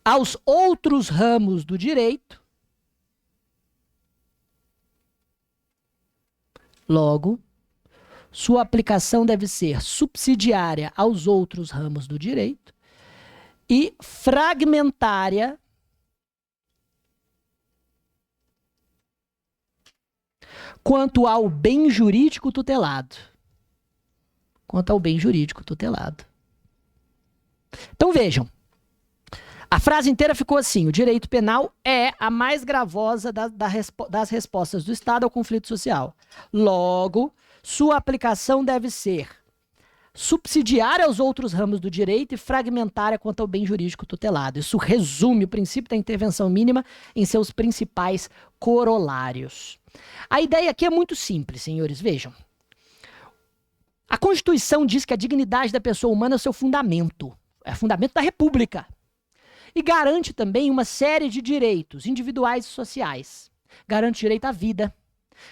aos outros ramos do direito. Logo, sua aplicação deve ser subsidiária aos outros ramos do direito e fragmentária quanto ao bem jurídico tutelado. Então vejam, a frase inteira ficou assim: o direito penal é a mais gravosa das respostas do Estado ao conflito social. Logo, sua aplicação deve ser subsidiária aos outros ramos do direito e fragmentária quanto ao bem jurídico tutelado. Isso resume o princípio da intervenção mínima em seus principais corolários. A ideia aqui é muito simples, senhores. Vejam. A Constituição diz que a dignidade da pessoa humana é o seu fundamento. É o fundamento da República. E garante também uma série de direitos individuais e sociais. Garante o direito à vida,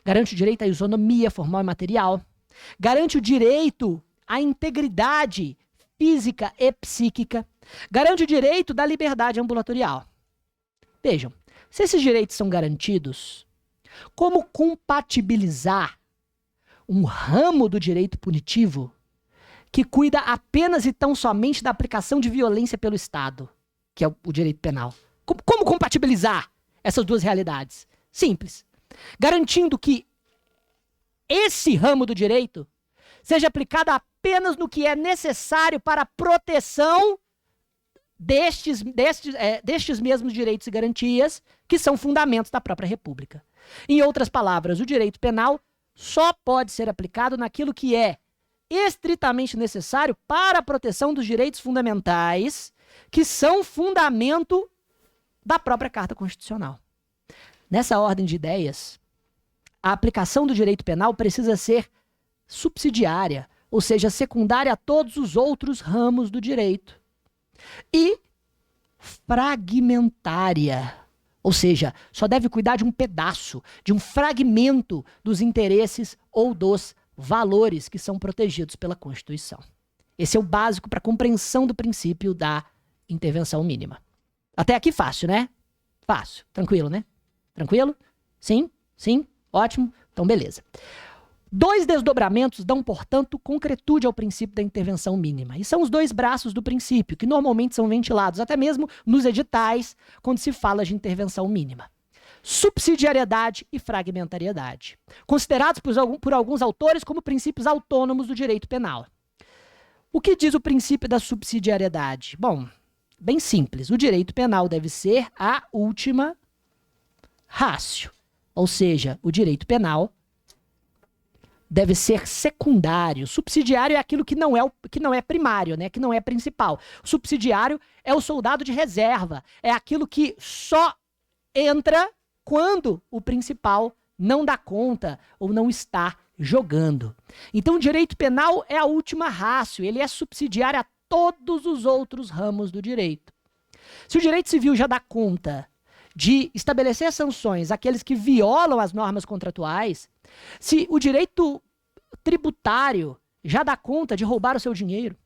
garante o direito à isonomia formal e material, garante o direito à integridade física e psíquica, garante o direito da liberdade ambulatorial. Vejam, se esses direitos são garantidos, como compatibilizar um ramo do direito punitivo que cuida apenas e tão somente da aplicação de violência pelo Estado, que é o direito penal? Como compatibilizar essas duas realidades? Simples. Garantindo que esse ramo do direito seja aplicado apenas no que é necessário para a proteção destes mesmos direitos e garantias que são fundamentos da própria República. Em outras palavras, o direito penal só pode ser aplicado naquilo que é estritamente necessário para a proteção dos direitos fundamentais, que são fundamento da própria Carta Constitucional. Nessa ordem de ideias, a aplicação do direito penal precisa ser subsidiária, ou seja, secundária a todos os outros ramos do direito. E fragmentária, ou seja, só deve cuidar de um pedaço, de um fragmento dos interesses ou dos valores que são protegidos pela Constituição. Esse é o básico para a compreensão do princípio da intervenção mínima. Até aqui fácil, né? Fácil. Tranquilo, né? Tranquilo? Sim? Sim? Ótimo. Então, beleza. 2 desdobramentos dão, portanto, concretude ao princípio da intervenção mínima. E são os 2 braços do princípio, que normalmente são ventilados até mesmo nos editais, quando se fala de intervenção mínima. Subsidiariedade e fragmentariedade, considerados por alguns autores como princípios autônomos do direito penal. O que diz o princípio da subsidiariedade? Bom, bem simples. O direito penal deve ser a última ratio, ou seja, o direito penal deve ser secundário. Subsidiário é aquilo que não é primário, né? Que não é principal. O subsidiário é o soldado de reserva, é aquilo que só entra quando o principal não dá conta ou não está jogando. Então, o direito penal é a última ratio, ele é subsidiário a todos os outros ramos do direito. Se o direito civil já dá conta de estabelecer sanções àqueles que violam as normas contratuais, se o direito tributário já dá conta de roubar o seu dinheiro,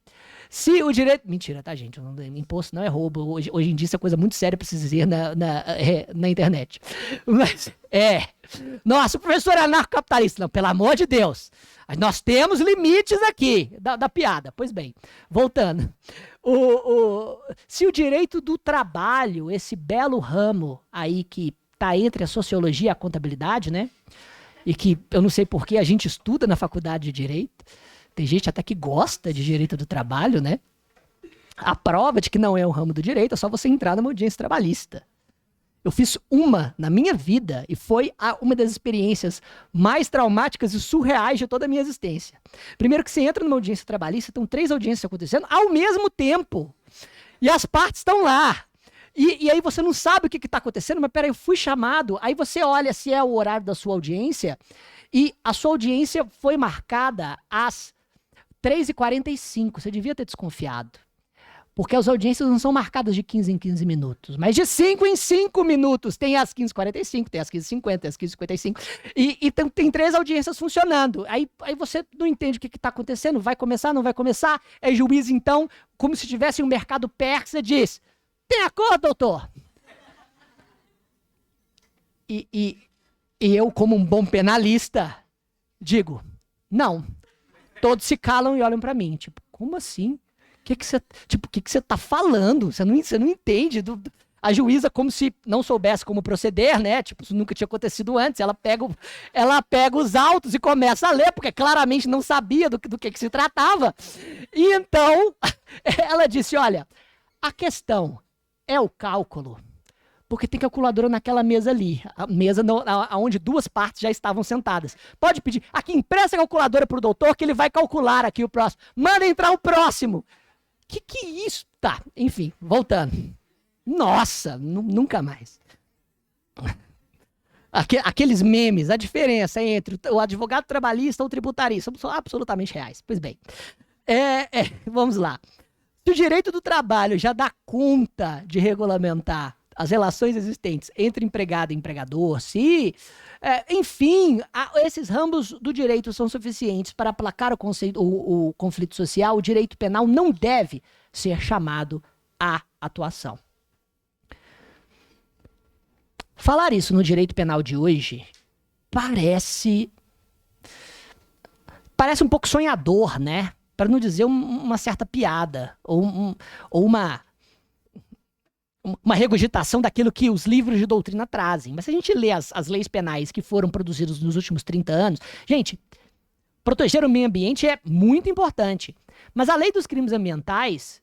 se o direito... Mentira, tá, gente? Imposto não é roubo. Hoje em dia isso é coisa muito séria pra se dizer na internet. Mas, nossa, o professor é anarcocapitalista. Não, pelo amor de Deus. Nós temos limites aqui da piada. Pois bem, voltando. Se o direito do trabalho, esse belo ramo aí que tá entre a sociologia e a contabilidade, né? E que eu não sei por que a gente estuda na faculdade de Direito. Tem gente até que gosta de direito do trabalho, né? A prova de que não é um ramo do direito é só você entrar numa audiência trabalhista. Eu fiz uma na minha vida e foi uma das experiências mais traumáticas e surreais de toda a minha existência. Primeiro que você entra numa audiência trabalhista, estão 3 audiências acontecendo ao mesmo tempo. E as partes estão lá. E aí você não sabe o que está acontecendo, mas peraí, eu fui chamado. Aí você olha se é o horário da sua audiência e a sua audiência foi marcada às 3h45, você devia ter desconfiado. Porque as audiências não são marcadas de 15 em 15 minutos, mas de 5 em 5 minutos. Tem as 15h45, tem as 15h50, tem as 15h55. E tem 3 audiências funcionando. Aí você não entende o que está acontecendo. Vai começar, não vai começar? É juiz, então, como se tivesse um mercado persa, diz: tem acordo, doutor? E eu, como um bom penalista, digo: não. Todos se calam e olham pra mim. Tipo, como assim? O que você tá falando? Você não entende. A juíza, como se não soubesse como proceder, né? Tipo, isso nunca tinha acontecido antes. Ela pega os autos e começa a ler, porque claramente não sabia do que se tratava. E então, ela disse: olha, a questão é o cálculo, porque tem calculadora naquela mesa ali, a mesa onde 2 partes já estavam sentadas. Pode pedir, aqui, empresta a calculadora para o doutor que ele vai calcular aqui o próximo. Manda entrar o próximo. Que é isso? Tá, enfim, voltando. Nossa, nunca mais. Aqueles memes, a diferença entre o advogado trabalhista ou tributarista são absolutamente reais. Pois bem, vamos lá. Se o direito do trabalho já dá conta de regulamentar as relações existentes entre empregado e empregador, enfim, esses ramos do direito são suficientes para aplacar o conflito social, o direito penal não deve ser chamado à atuação. Falar isso no direito penal de hoje parece um pouco sonhador, né? Para não dizer uma certa piada, ou uma regurgitação daquilo que os livros de doutrina trazem. Mas se a gente lê as leis penais que foram produzidas nos últimos 30 anos, gente, proteger o meio ambiente é muito importante. Mas a lei dos crimes ambientais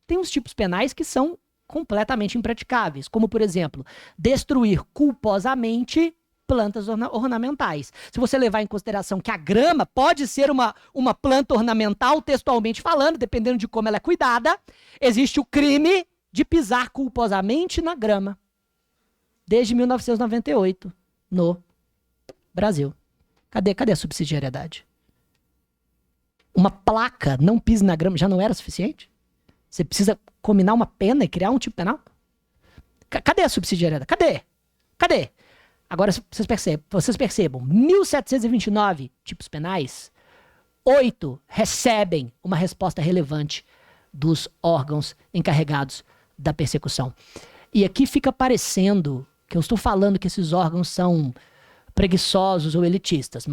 tem uns tipos penais que são completamente impraticáveis, como, por exemplo, destruir culposamente plantas ornamentais. Se você levar em consideração que a grama pode ser uma planta ornamental, textualmente falando, dependendo de como ela é cuidada, existe o crime de pisar culposamente na grama. Desde 1998, no Brasil. Cadê a subsidiariedade? Uma placa, não pise na grama, já não era suficiente? Você precisa combinar uma pena e criar um tipo penal? Cadê a subsidiariedade? Cadê? Agora, vocês percebam, 1.729 tipos penais, 8 recebem uma resposta relevante dos órgãos encarregados da persecução. E aqui fica parecendo que eu estou falando que esses órgãos são preguiçosos ou elitistas.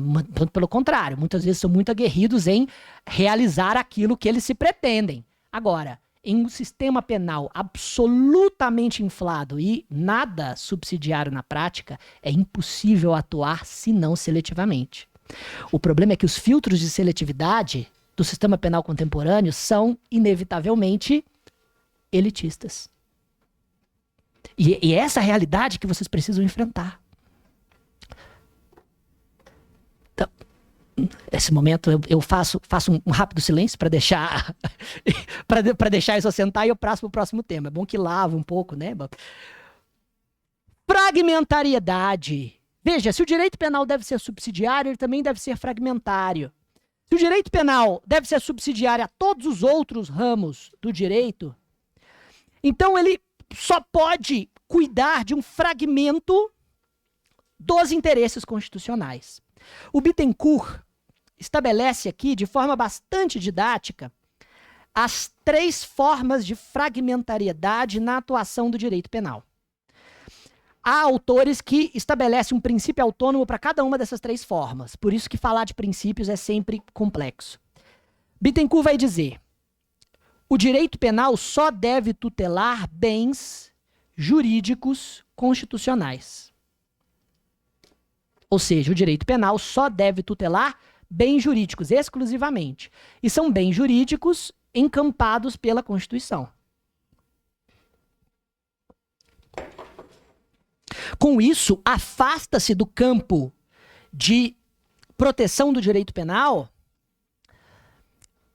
Pelo contrário, muitas vezes são muito aguerridos em realizar aquilo que eles se pretendem. Agora, em um sistema penal absolutamente inflado e nada subsidiário na prática, é impossível atuar senão seletivamente. O problema é que os filtros de seletividade do sistema penal contemporâneo são inevitavelmente elitistas. E é essa realidade que vocês precisam enfrentar. Então, nesse momento eu faço um rápido silêncio para deixar para deixar isso assentar e eu passo para o próximo tema. É bom que lava um pouco, né? Fragmentariedade. Veja, se o direito penal deve ser subsidiário, ele também deve ser fragmentário. Se o direito penal deve ser subsidiário a todos os outros ramos do direito, então ele só pode cuidar de um fragmento dos interesses constitucionais. O Bittencourt estabelece aqui, de forma bastante didática, as 3 formas de fragmentariedade na atuação do direito penal. Há autores que estabelecem um princípio autônomo para cada uma dessas 3 formas. Por isso que falar de princípios é sempre complexo. Bittencourt vai dizer: o direito penal só deve tutelar bens jurídicos constitucionais. Ou seja, o direito penal só deve tutelar bens jurídicos exclusivamente. E são bens jurídicos encampados pela Constituição. Com isso, afasta-se do campo de proteção do direito penal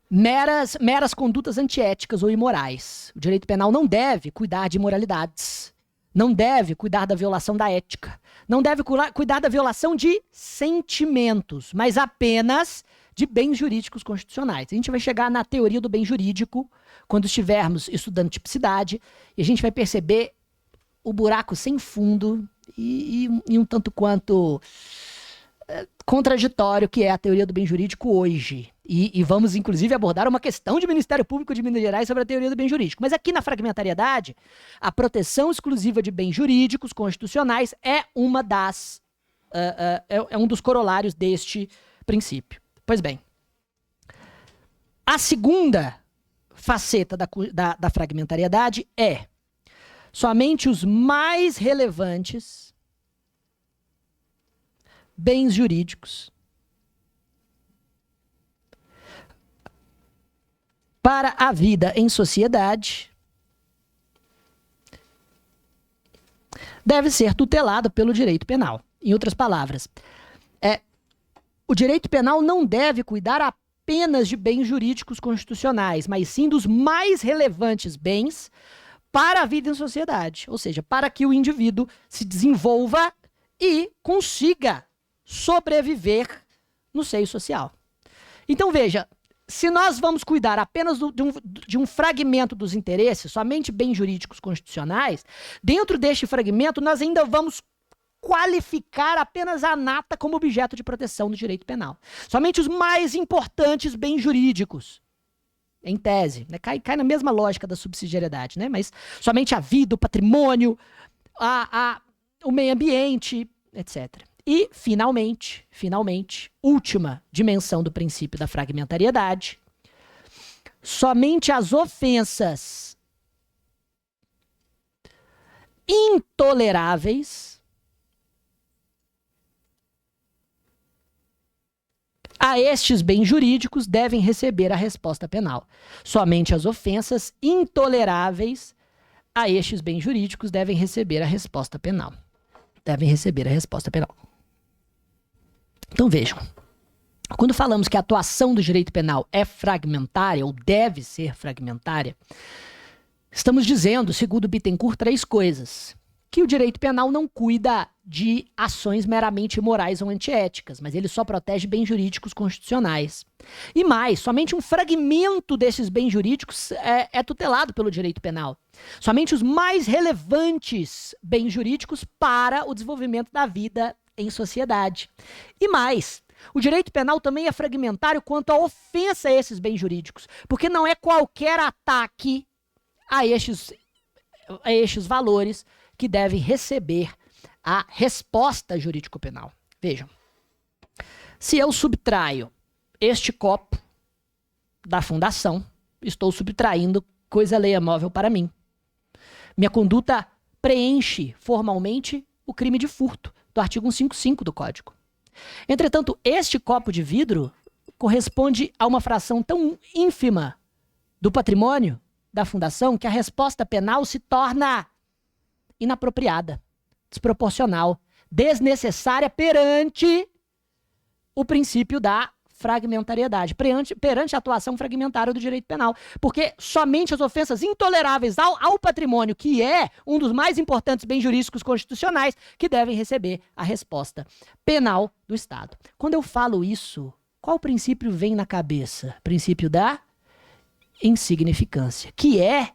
meras condutas antiéticas ou imorais. O direito penal não deve cuidar de imoralidades, não deve cuidar da violação da ética, não deve cuidar da violação de sentimentos, mas apenas de bens jurídicos constitucionais. A gente vai chegar na teoria do bem jurídico quando estivermos estudando tipicidade, e a gente vai perceber o buraco sem fundo e um tanto quanto contraditório que é a teoria do bem jurídico hoje. E vamos, inclusive, abordar uma questão de Ministério Público de Minas Gerais sobre a teoria do bem jurídico. Mas aqui na fragmentariedade, a proteção exclusiva de bens jurídicos constitucionais é uma das é um dos corolários deste princípio. Pois bem, a segunda faceta da fragmentariedade é somente os mais relevantes bens jurídicos para a vida em sociedade deve ser tutelado pelo direito penal. Em outras palavras, o direito penal não deve cuidar apenas de bens jurídicos constitucionais, mas sim dos mais relevantes bens para a vida em sociedade, ou seja, para que o indivíduo se desenvolva e consiga sobreviver no seio social. Então veja, se nós vamos cuidar apenas de um fragmento dos interesses, somente bens jurídicos constitucionais, dentro deste fragmento nós ainda vamos qualificar apenas a nata como objeto de proteção do direito penal. Somente os mais importantes bens jurídicos, em tese, né? Cai na mesma lógica da subsidiariedade, né? Mas somente a vida, o patrimônio, o meio ambiente, etc. E, finalmente, última dimensão do princípio da fragmentariedade, somente as ofensas intoleráveis a estes bens jurídicos devem receber a resposta penal. Somente as ofensas intoleráveis a estes bens jurídicos devem receber a resposta penal. Então vejam, quando falamos que a atuação do direito penal é fragmentária ou deve ser fragmentária, estamos dizendo, segundo Bittencourt, 3 coisas. Que o direito penal não cuida de ações meramente imorais ou antiéticas, mas ele só protege bens jurídicos constitucionais. E mais, somente um fragmento desses bens jurídicos é tutelado pelo direito penal. Somente os mais relevantes bens jurídicos para o desenvolvimento da vida em sociedade. E mais, o direito penal também é fragmentário quanto à ofensa a esses bens jurídicos, porque não é qualquer ataque a estes valores que deve receber a resposta jurídico-penal. Vejam, se eu subtraio este copo da fundação, estou subtraindo coisa alheia móvel para mim. Minha conduta preenche formalmente o crime de furto do artigo 155 do Código. Entretanto, este copo de vidro corresponde a uma fração tão ínfima do patrimônio da fundação que a resposta penal se torna inapropriada, desproporcional, desnecessária perante o princípio da fragmentariedade, perante a atuação fragmentária do direito penal, porque somente as ofensas intoleráveis ao patrimônio, que é um dos mais importantes bens jurídicos constitucionais, que devem receber a resposta penal do Estado. Quando eu falo isso, qual princípio vem na cabeça? Princípio da insignificância, que é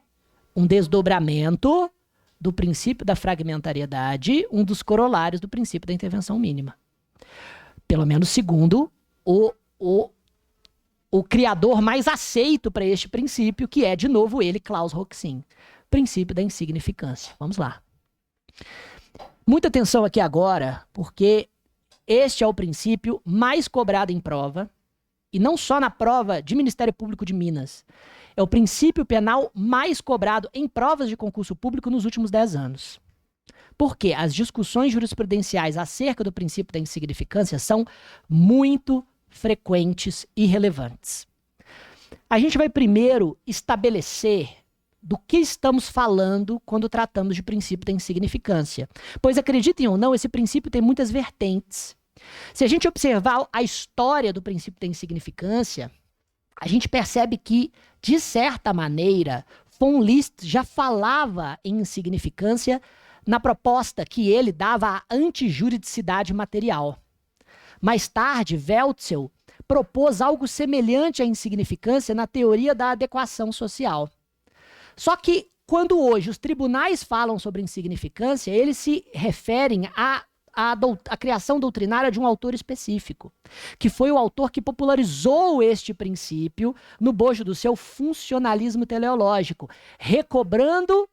um desdobramento do princípio da fragmentariedade um dos corolários do princípio da intervenção mínima. Pelo menos segundo o criador mais aceito para este princípio, que é, de novo, ele, Klaus Roxin. Princípio da insignificância. Vamos lá. Muita atenção aqui agora, porque este é o princípio mais cobrado em prova, e não só na prova de Ministério Público de Minas. É o princípio penal mais cobrado em provas de concurso público nos últimos 10 anos. Porque as discussões jurisprudenciais acerca do princípio da insignificância são muito frequentes e relevantes. A gente vai primeiro estabelecer do que estamos falando quando tratamos de princípio da insignificância. Pois, acreditem ou não, esse princípio tem muitas vertentes. Se a gente observar a história do princípio da insignificância, a gente percebe que, de certa maneira, von Liszt já falava em insignificância na proposta que ele dava à antijuridicidade material. Mais tarde, Welzel propôs algo semelhante à insignificância na teoria da adequação social. Só que, quando hoje os tribunais falam sobre insignificância, eles se referem à criação doutrinária de um autor específico, que foi o autor que popularizou este princípio no bojo do seu funcionalismo teleológico, recobrando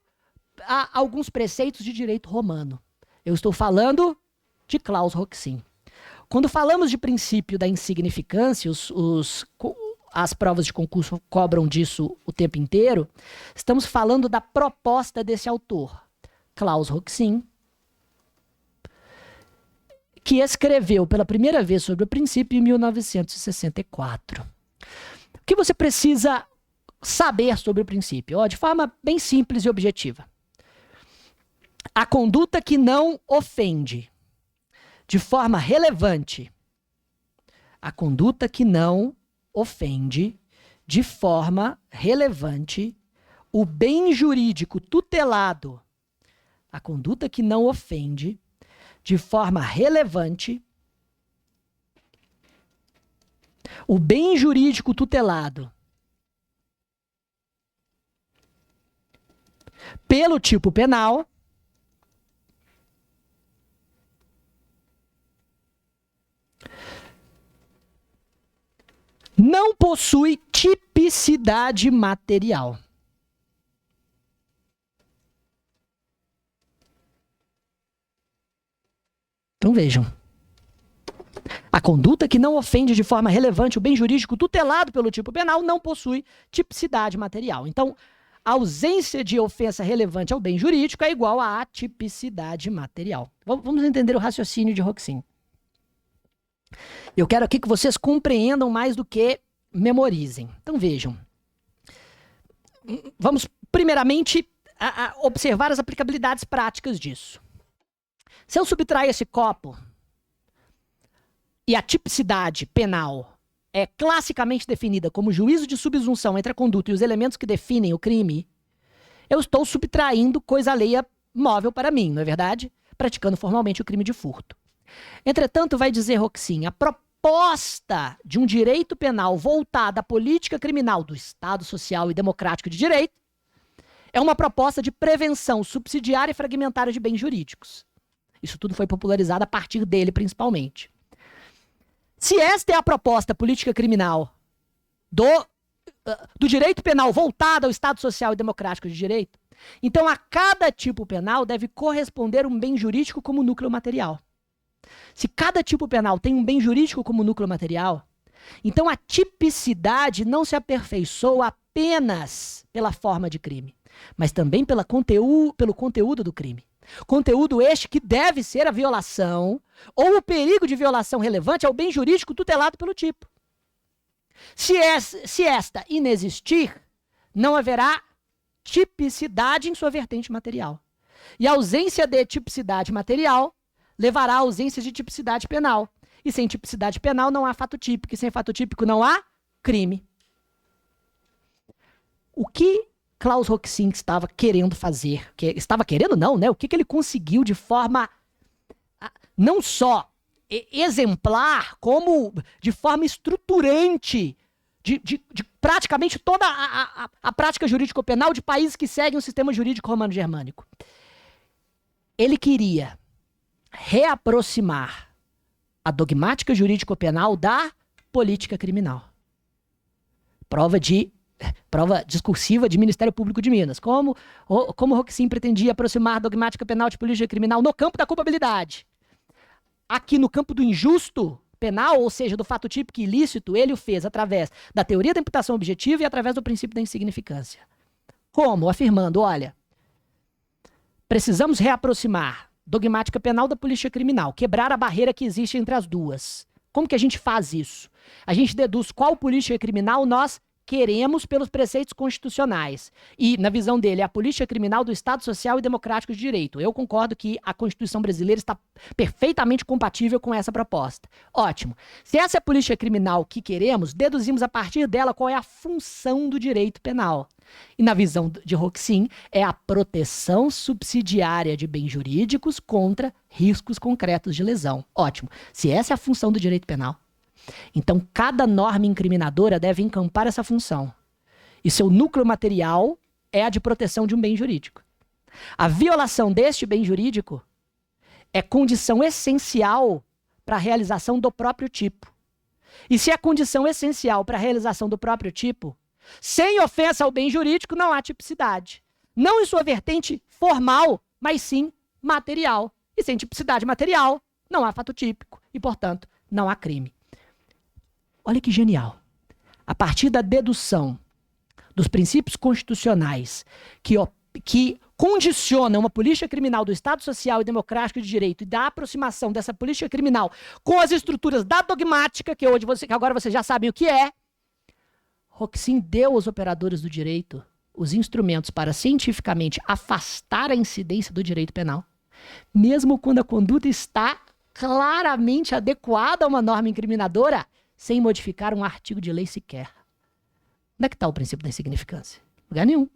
alguns preceitos de direito romano. Eu estou falando de Klaus Roxin. Quando falamos de princípio da insignificância, as provas de concurso cobram disso o tempo inteiro, estamos falando da proposta desse autor, Klaus Roxin, que escreveu pela primeira vez sobre o princípio em 1964. O que você precisa saber sobre o princípio? De forma bem simples e objetiva. A conduta que não ofende de forma relevante. A conduta que não ofende de forma relevante o bem jurídico tutelado. A conduta que não ofende de forma relevante o bem jurídico tutelado pelo tipo penal não possui tipicidade material. Então vejam. A conduta que não ofende de forma relevante o bem jurídico tutelado pelo tipo penal não possui tipicidade material. Então, a ausência de ofensa relevante ao bem jurídico é igual à atipicidade material. Vamos entender o raciocínio de Roxin. Eu quero aqui que vocês compreendam mais do que memorizem. Então vejam. Vamos primeiramente observar as aplicabilidades práticas disso. Se eu subtrair esse copo e a tipicidade penal é classicamente definida como juízo de subsunção entre a conduta e os elementos que definem o crime, eu estou subtraindo coisa alheia móvel para mim, não é verdade? Praticando formalmente o crime de furto. Entretanto, vai dizer Roxin, a proposta de um direito penal voltada à política criminal do Estado social e democrático de direito é uma proposta de prevenção subsidiária e fragmentária de bens jurídicos. Isso tudo foi popularizado a partir dele, principalmente. Se esta é a proposta política criminal do direito penal voltada ao Estado social e democrático de direito, então a cada tipo penal deve corresponder um bem jurídico como núcleo material. Se cada tipo penal tem um bem jurídico como núcleo material, então a tipicidade não se aperfeiçoa apenas pela forma de crime, mas também pelo conteúdo do crime. Conteúdo este que deve ser a violação ou o perigo de violação relevante ao bem jurídico tutelado pelo tipo. Se esta inexistir, não haverá tipicidade em sua vertente material. E a ausência de tipicidade material levará à ausência de tipicidade penal. E sem tipicidade penal não há fato típico. E sem fato típico não há crime. O que Klaus Roxin estava querendo fazer? Estava querendo não, né? O que ele conseguiu de forma não só exemplar, como de forma estruturante de praticamente toda a prática jurídico-penal de países que seguem o sistema jurídico romano-germânico. Ele queria reaproximar a dogmática jurídico-penal da política criminal. Prova discursiva de Ministério Público de Minas. Como Roxin pretendia aproximar a dogmática penal de política criminal no campo da culpabilidade. Aqui no campo do injusto penal, ou seja, do fato típico ilícito, ele o fez através da teoria da imputação objetiva e através do princípio da insignificância. Como? Afirmando, olha, precisamos reaproximar dogmática penal da política criminal, quebrar a barreira que existe entre as duas. Como que a gente faz isso? A gente deduz qual política criminal nós queremos pelos preceitos constitucionais. E, na visão dele, é a política criminal do Estado Social e Democrático de Direito. Eu concordo que a Constituição brasileira está perfeitamente compatível com essa proposta. Ótimo. Se essa é a política criminal que queremos, deduzimos a partir dela qual é a função do direito penal. E, na visão de Roxin, é a proteção subsidiária de bens jurídicos contra riscos concretos de lesão. Ótimo. Se essa é a função do direito penal, então, cada norma incriminadora deve encampar essa função. E seu núcleo material é a de proteção de um bem jurídico. A violação deste bem jurídico é condição essencial para a realização do próprio tipo. E se é condição essencial para a realização do próprio tipo, sem ofensa ao bem jurídico, não há tipicidade. Não em sua vertente formal, mas sim material. E sem tipicidade material, não há fato típico. E, portanto, não há crime. Olha que genial. A partir da dedução dos princípios constitucionais que condicionam uma política criminal do Estado Social e Democrático de Direito e da aproximação dessa política criminal com as estruturas da dogmática, que agora vocês já sabem o que é, Roxin deu aos operadores do direito os instrumentos para cientificamente afastar a incidência do direito penal, mesmo quando a conduta está claramente adequada a uma norma incriminadora, sem modificar um artigo de lei sequer. Onde é que está o princípio da insignificância? Lugar nenhum.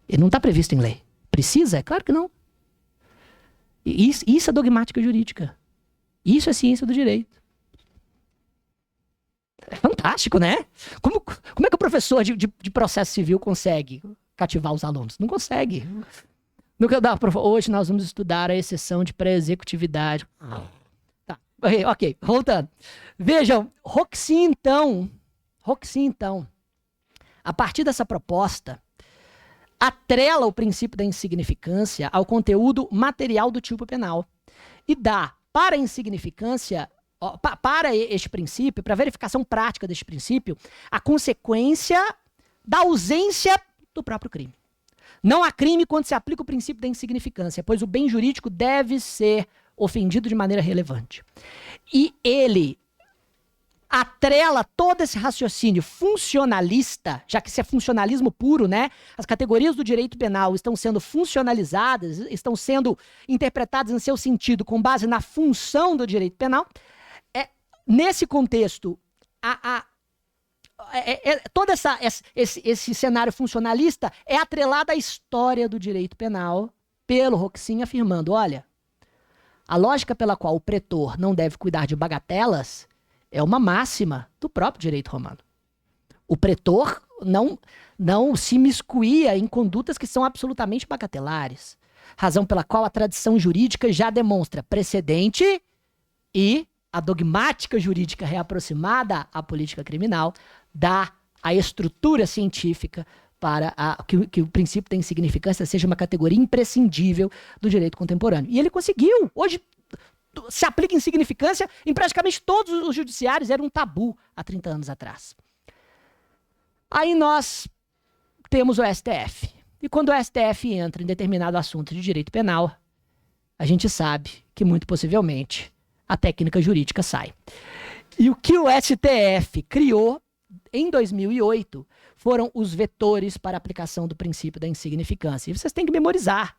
Ele não está previsto em lei. Precisa? É claro que não. Isso é dogmática jurídica. Isso é ciência do direito. É fantástico, né? Como é que o professor de processo civil consegue cativar os alunos? Não consegue. Hoje nós vamos estudar a exceção de pré-executividade. Ok, voltando. Vejam, Roxin, então, a partir dessa proposta, atrela o princípio da insignificância ao conteúdo material do tipo penal e dá para a insignificância, para este princípio, para a verificação prática deste princípio, a consequência da ausência do próprio crime. Não há crime quando se aplica o princípio da insignificância, pois o bem jurídico deve ser ofendido de maneira relevante. E ele atrela todo esse raciocínio funcionalista, já que isso é funcionalismo puro, né? As categorias do direito penal estão sendo funcionalizadas, estão sendo interpretadas em seu sentido com base na função do direito penal. Nesse contexto, todo esse cenário funcionalista é atrelado à história do direito penal pelo Roxin, afirmando, olha, a lógica pela qual o pretor não deve cuidar de bagatelas é uma máxima do próprio direito romano. O pretor não se imiscuía em condutas que são absolutamente bagatelares, razão pela qual a tradição jurídica já demonstra precedente e a dogmática jurídica reaproximada à política criminal dá a estrutura científica para que o princípio da insignificância seja uma categoria imprescindível do direito contemporâneo. E ele conseguiu. Hoje se aplica insignificância em praticamente todos os judiciários, era um tabu há 30 anos atrás. Aí nós temos o STF. E quando o STF entra em determinado assunto de direito penal, a gente sabe que muito possivelmente a técnica jurídica sai. E o que o STF criou em 2008 foram os vetores para a aplicação do princípio da insignificância. E vocês têm que memorizar.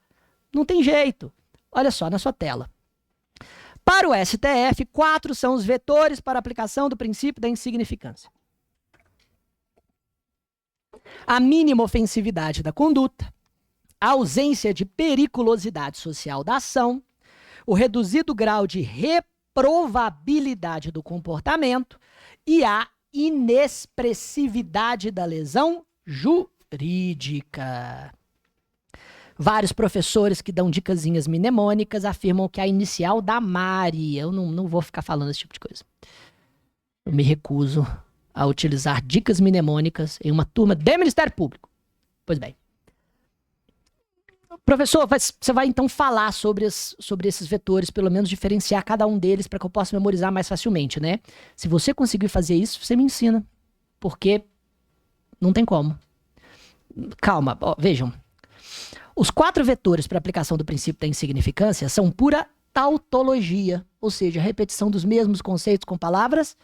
Não tem jeito. Olha só na sua tela. Para o STF, 4 são os vetores para a aplicação do princípio da insignificância. A mínima ofensividade da conduta, a ausência de periculosidade social da ação, o reduzido grau de reprovabilidade do comportamento e a inexpressividade da lesão jurídica. Vários professores que dão dicasinhas mnemônicas afirmam que a inicial da Mari. Eu não vou ficar falando esse tipo de coisa. Eu me recuso a utilizar dicas mnemônicas em uma turma de Ministério Público. Pois bem. Professor, você vai então falar sobre esses vetores, pelo menos diferenciar cada um deles para que eu possa memorizar mais facilmente, né? Se você conseguir fazer isso, você me ensina. Porque não tem como. Calma, ó, vejam. Os 4 vetores para aplicação do princípio da insignificância são pura tautologia, ou seja, repetição dos mesmos conceitos com palavras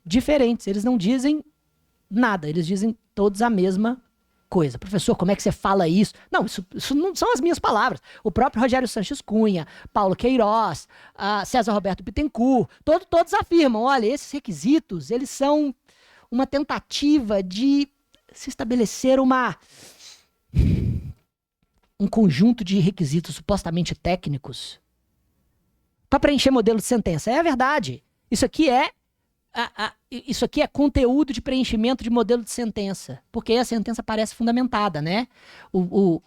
diferentes. Eles não dizem nada, eles dizem todos a mesma coisa. Professor, como é que você fala isso? Não, isso não são as minhas palavras. O próprio Rogério Sanches Cunha, Paulo Queiroz, César Roberto Bittencourt, todos afirmam, olha, esses requisitos, eles são uma tentativa de se estabelecer um conjunto de requisitos supostamente técnicos para preencher modelo de sentença. É a verdade. Isso aqui é conteúdo de preenchimento de modelo de sentença, porque aí a sentença parece fundamentada, né? O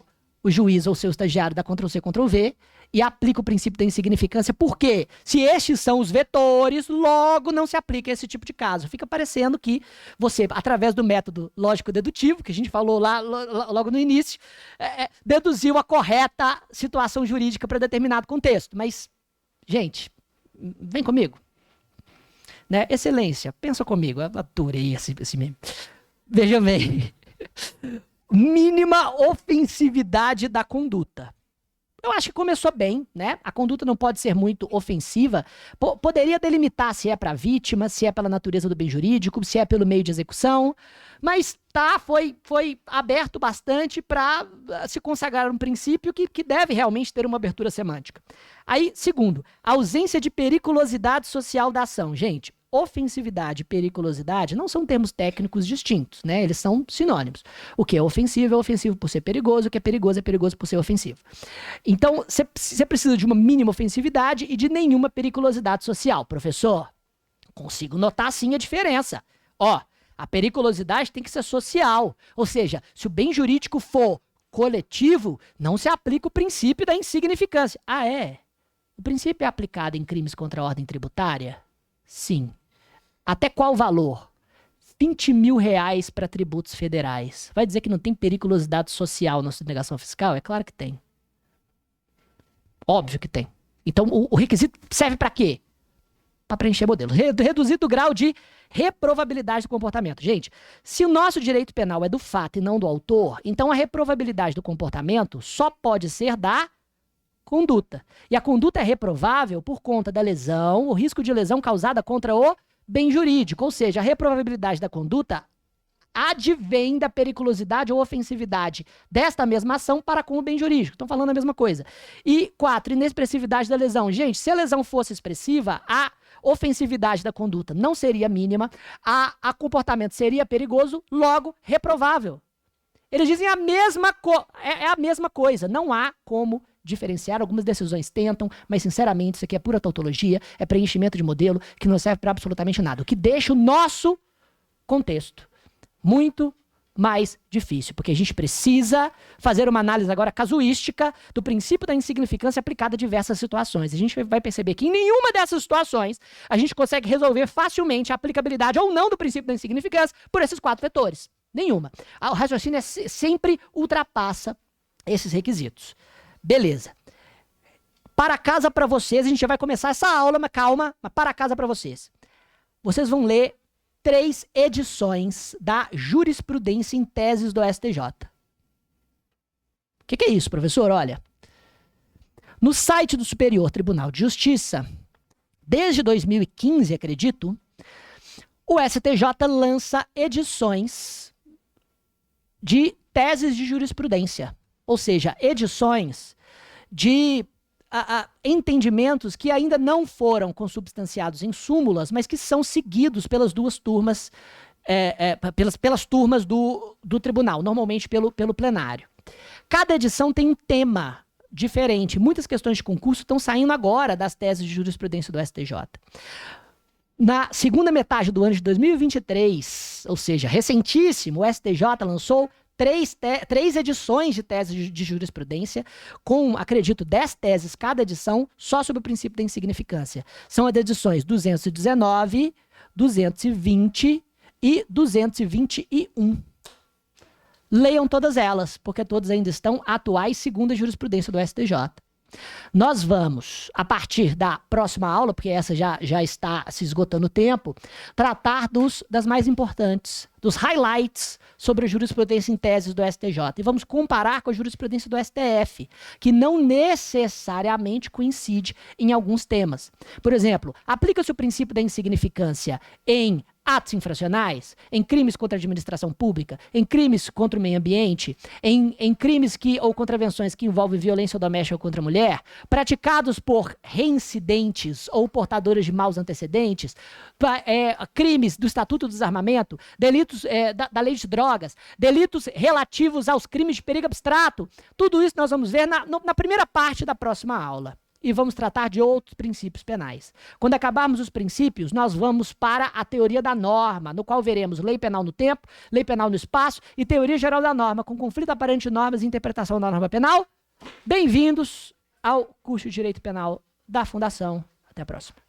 juiz ou seu estagiário dá Ctrl+C, Ctrl+V e aplica o princípio da insignificância, porque se estes são os vetores, logo não se aplica esse tipo de caso. Fica parecendo que você, através do método lógico-dedutivo, que a gente falou lá logo no início, deduziu a correta situação jurídica para determinado contexto. Mas, gente, vem comigo. Né? Excelência, pensa comigo. Eu adorei esse meme. Veja bem. Mínima ofensividade da conduta. Eu acho que começou bem, né? A conduta não pode ser muito ofensiva. Poderia delimitar se é para vítima, se é pela natureza do bem jurídico, se é pelo meio de execução. Mas foi aberto bastante para se consagrar um princípio que deve realmente ter uma abertura semântica. Aí, segundo, ausência de periculosidade social da ação. Gente, ofensividade e periculosidade não são termos técnicos distintos, né? Eles são sinônimos. O que é ofensivo por ser perigoso, o que é perigoso por ser ofensivo. Então, você precisa de uma mínima ofensividade e de nenhuma periculosidade social. Professor, consigo notar sim a diferença. Ó, a periculosidade tem que ser social. Ou seja, se o bem jurídico for coletivo, não se aplica o princípio da insignificância. Ah, é? O princípio é aplicado em crimes contra a ordem tributária? Sim. Até qual valor? 20 mil reais para tributos federais. Vai dizer que não tem periculosidade social na sonegação fiscal? É claro que tem. Óbvio que tem. Então, o requisito serve para quê? Para preencher modelo. Reduzido o grau de reprovabilidade do comportamento. Gente, se o nosso direito penal é do fato e não do autor, então a reprovabilidade do comportamento só pode ser da conduta. E a conduta é reprovável por conta da lesão, o risco de lesão causada contra o bem jurídico. Ou seja, a reprovabilidade da conduta advém da periculosidade ou ofensividade desta mesma ação para com o bem jurídico. Estão falando a mesma coisa. E 4, inexpressividade da lesão. Gente, se a lesão fosse expressiva, a ofensividade da conduta não seria mínima, a comportamento seria perigoso, logo reprovável. Eles dizem a mesma é a mesma coisa. Não há como diferenciar. Algumas decisões tentam, mas sinceramente isso aqui é pura tautologia, é preenchimento de modelo que não serve para absolutamente nada. O que deixa o nosso contexto muito mais difícil, porque a gente precisa fazer uma análise agora casuística do princípio da insignificância aplicada a diversas situações. A gente vai perceber que em nenhuma dessas situações a gente consegue resolver facilmente a aplicabilidade ou não do princípio da insignificância por esses 4 vetores. Nenhuma. O raciocínio sempre ultrapassa esses requisitos. Beleza. Para casa para vocês, a gente já vai começar essa aula, mas calma, mas para casa para vocês. Vocês vão ler 3 edições da jurisprudência em teses do STJ. O que é isso, professor? Olha, no site do Superior Tribunal de Justiça, desde 2015, acredito, o STJ lança edições de teses de jurisprudência. Ou seja, edições de entendimentos que ainda não foram consubstanciados em súmulas, mas que são seguidos pelas duas turmas, pelas turmas do tribunal, normalmente pelo plenário. Cada edição tem um tema diferente. Muitas questões de concurso estão saindo agora das teses de jurisprudência do STJ. Na segunda metade do ano de 2023, ou seja, recentíssimo, o STJ lançou três edições de tese de jurisprudência, com, acredito, 10 teses cada edição, só sobre o princípio da insignificância. São as edições 219, 220 e 221. Leiam todas elas, porque todas ainda estão atuais segundo a jurisprudência do STJ. Nós vamos, a partir da próxima aula, porque essa já está se esgotando o tempo, tratar das mais importantes, dos highlights sobre a jurisprudência em teses do STJ. E vamos comparar com a jurisprudência do STF, que não necessariamente coincide em alguns temas. Por exemplo, aplica-se o princípio da insignificância em atos infracionais, em crimes contra a administração pública, em crimes contra o meio ambiente, em crimes ou contravenções que envolvem violência doméstica contra a mulher, praticados por reincidentes ou portadores de maus antecedentes, crimes do Estatuto do Desarmamento, delitos da lei de drogas, delitos relativos aos crimes de perigo abstrato. Tudo isso nós vamos ver na primeira parte da próxima aula. E vamos tratar de outros princípios penais. Quando acabarmos os princípios, nós vamos para a teoria da norma, no qual veremos lei penal no tempo, lei penal no espaço e teoria geral da norma, com conflito aparente de normas e interpretação da norma penal. Bem-vindos ao curso de Direito Penal da Fundação. Até a próxima.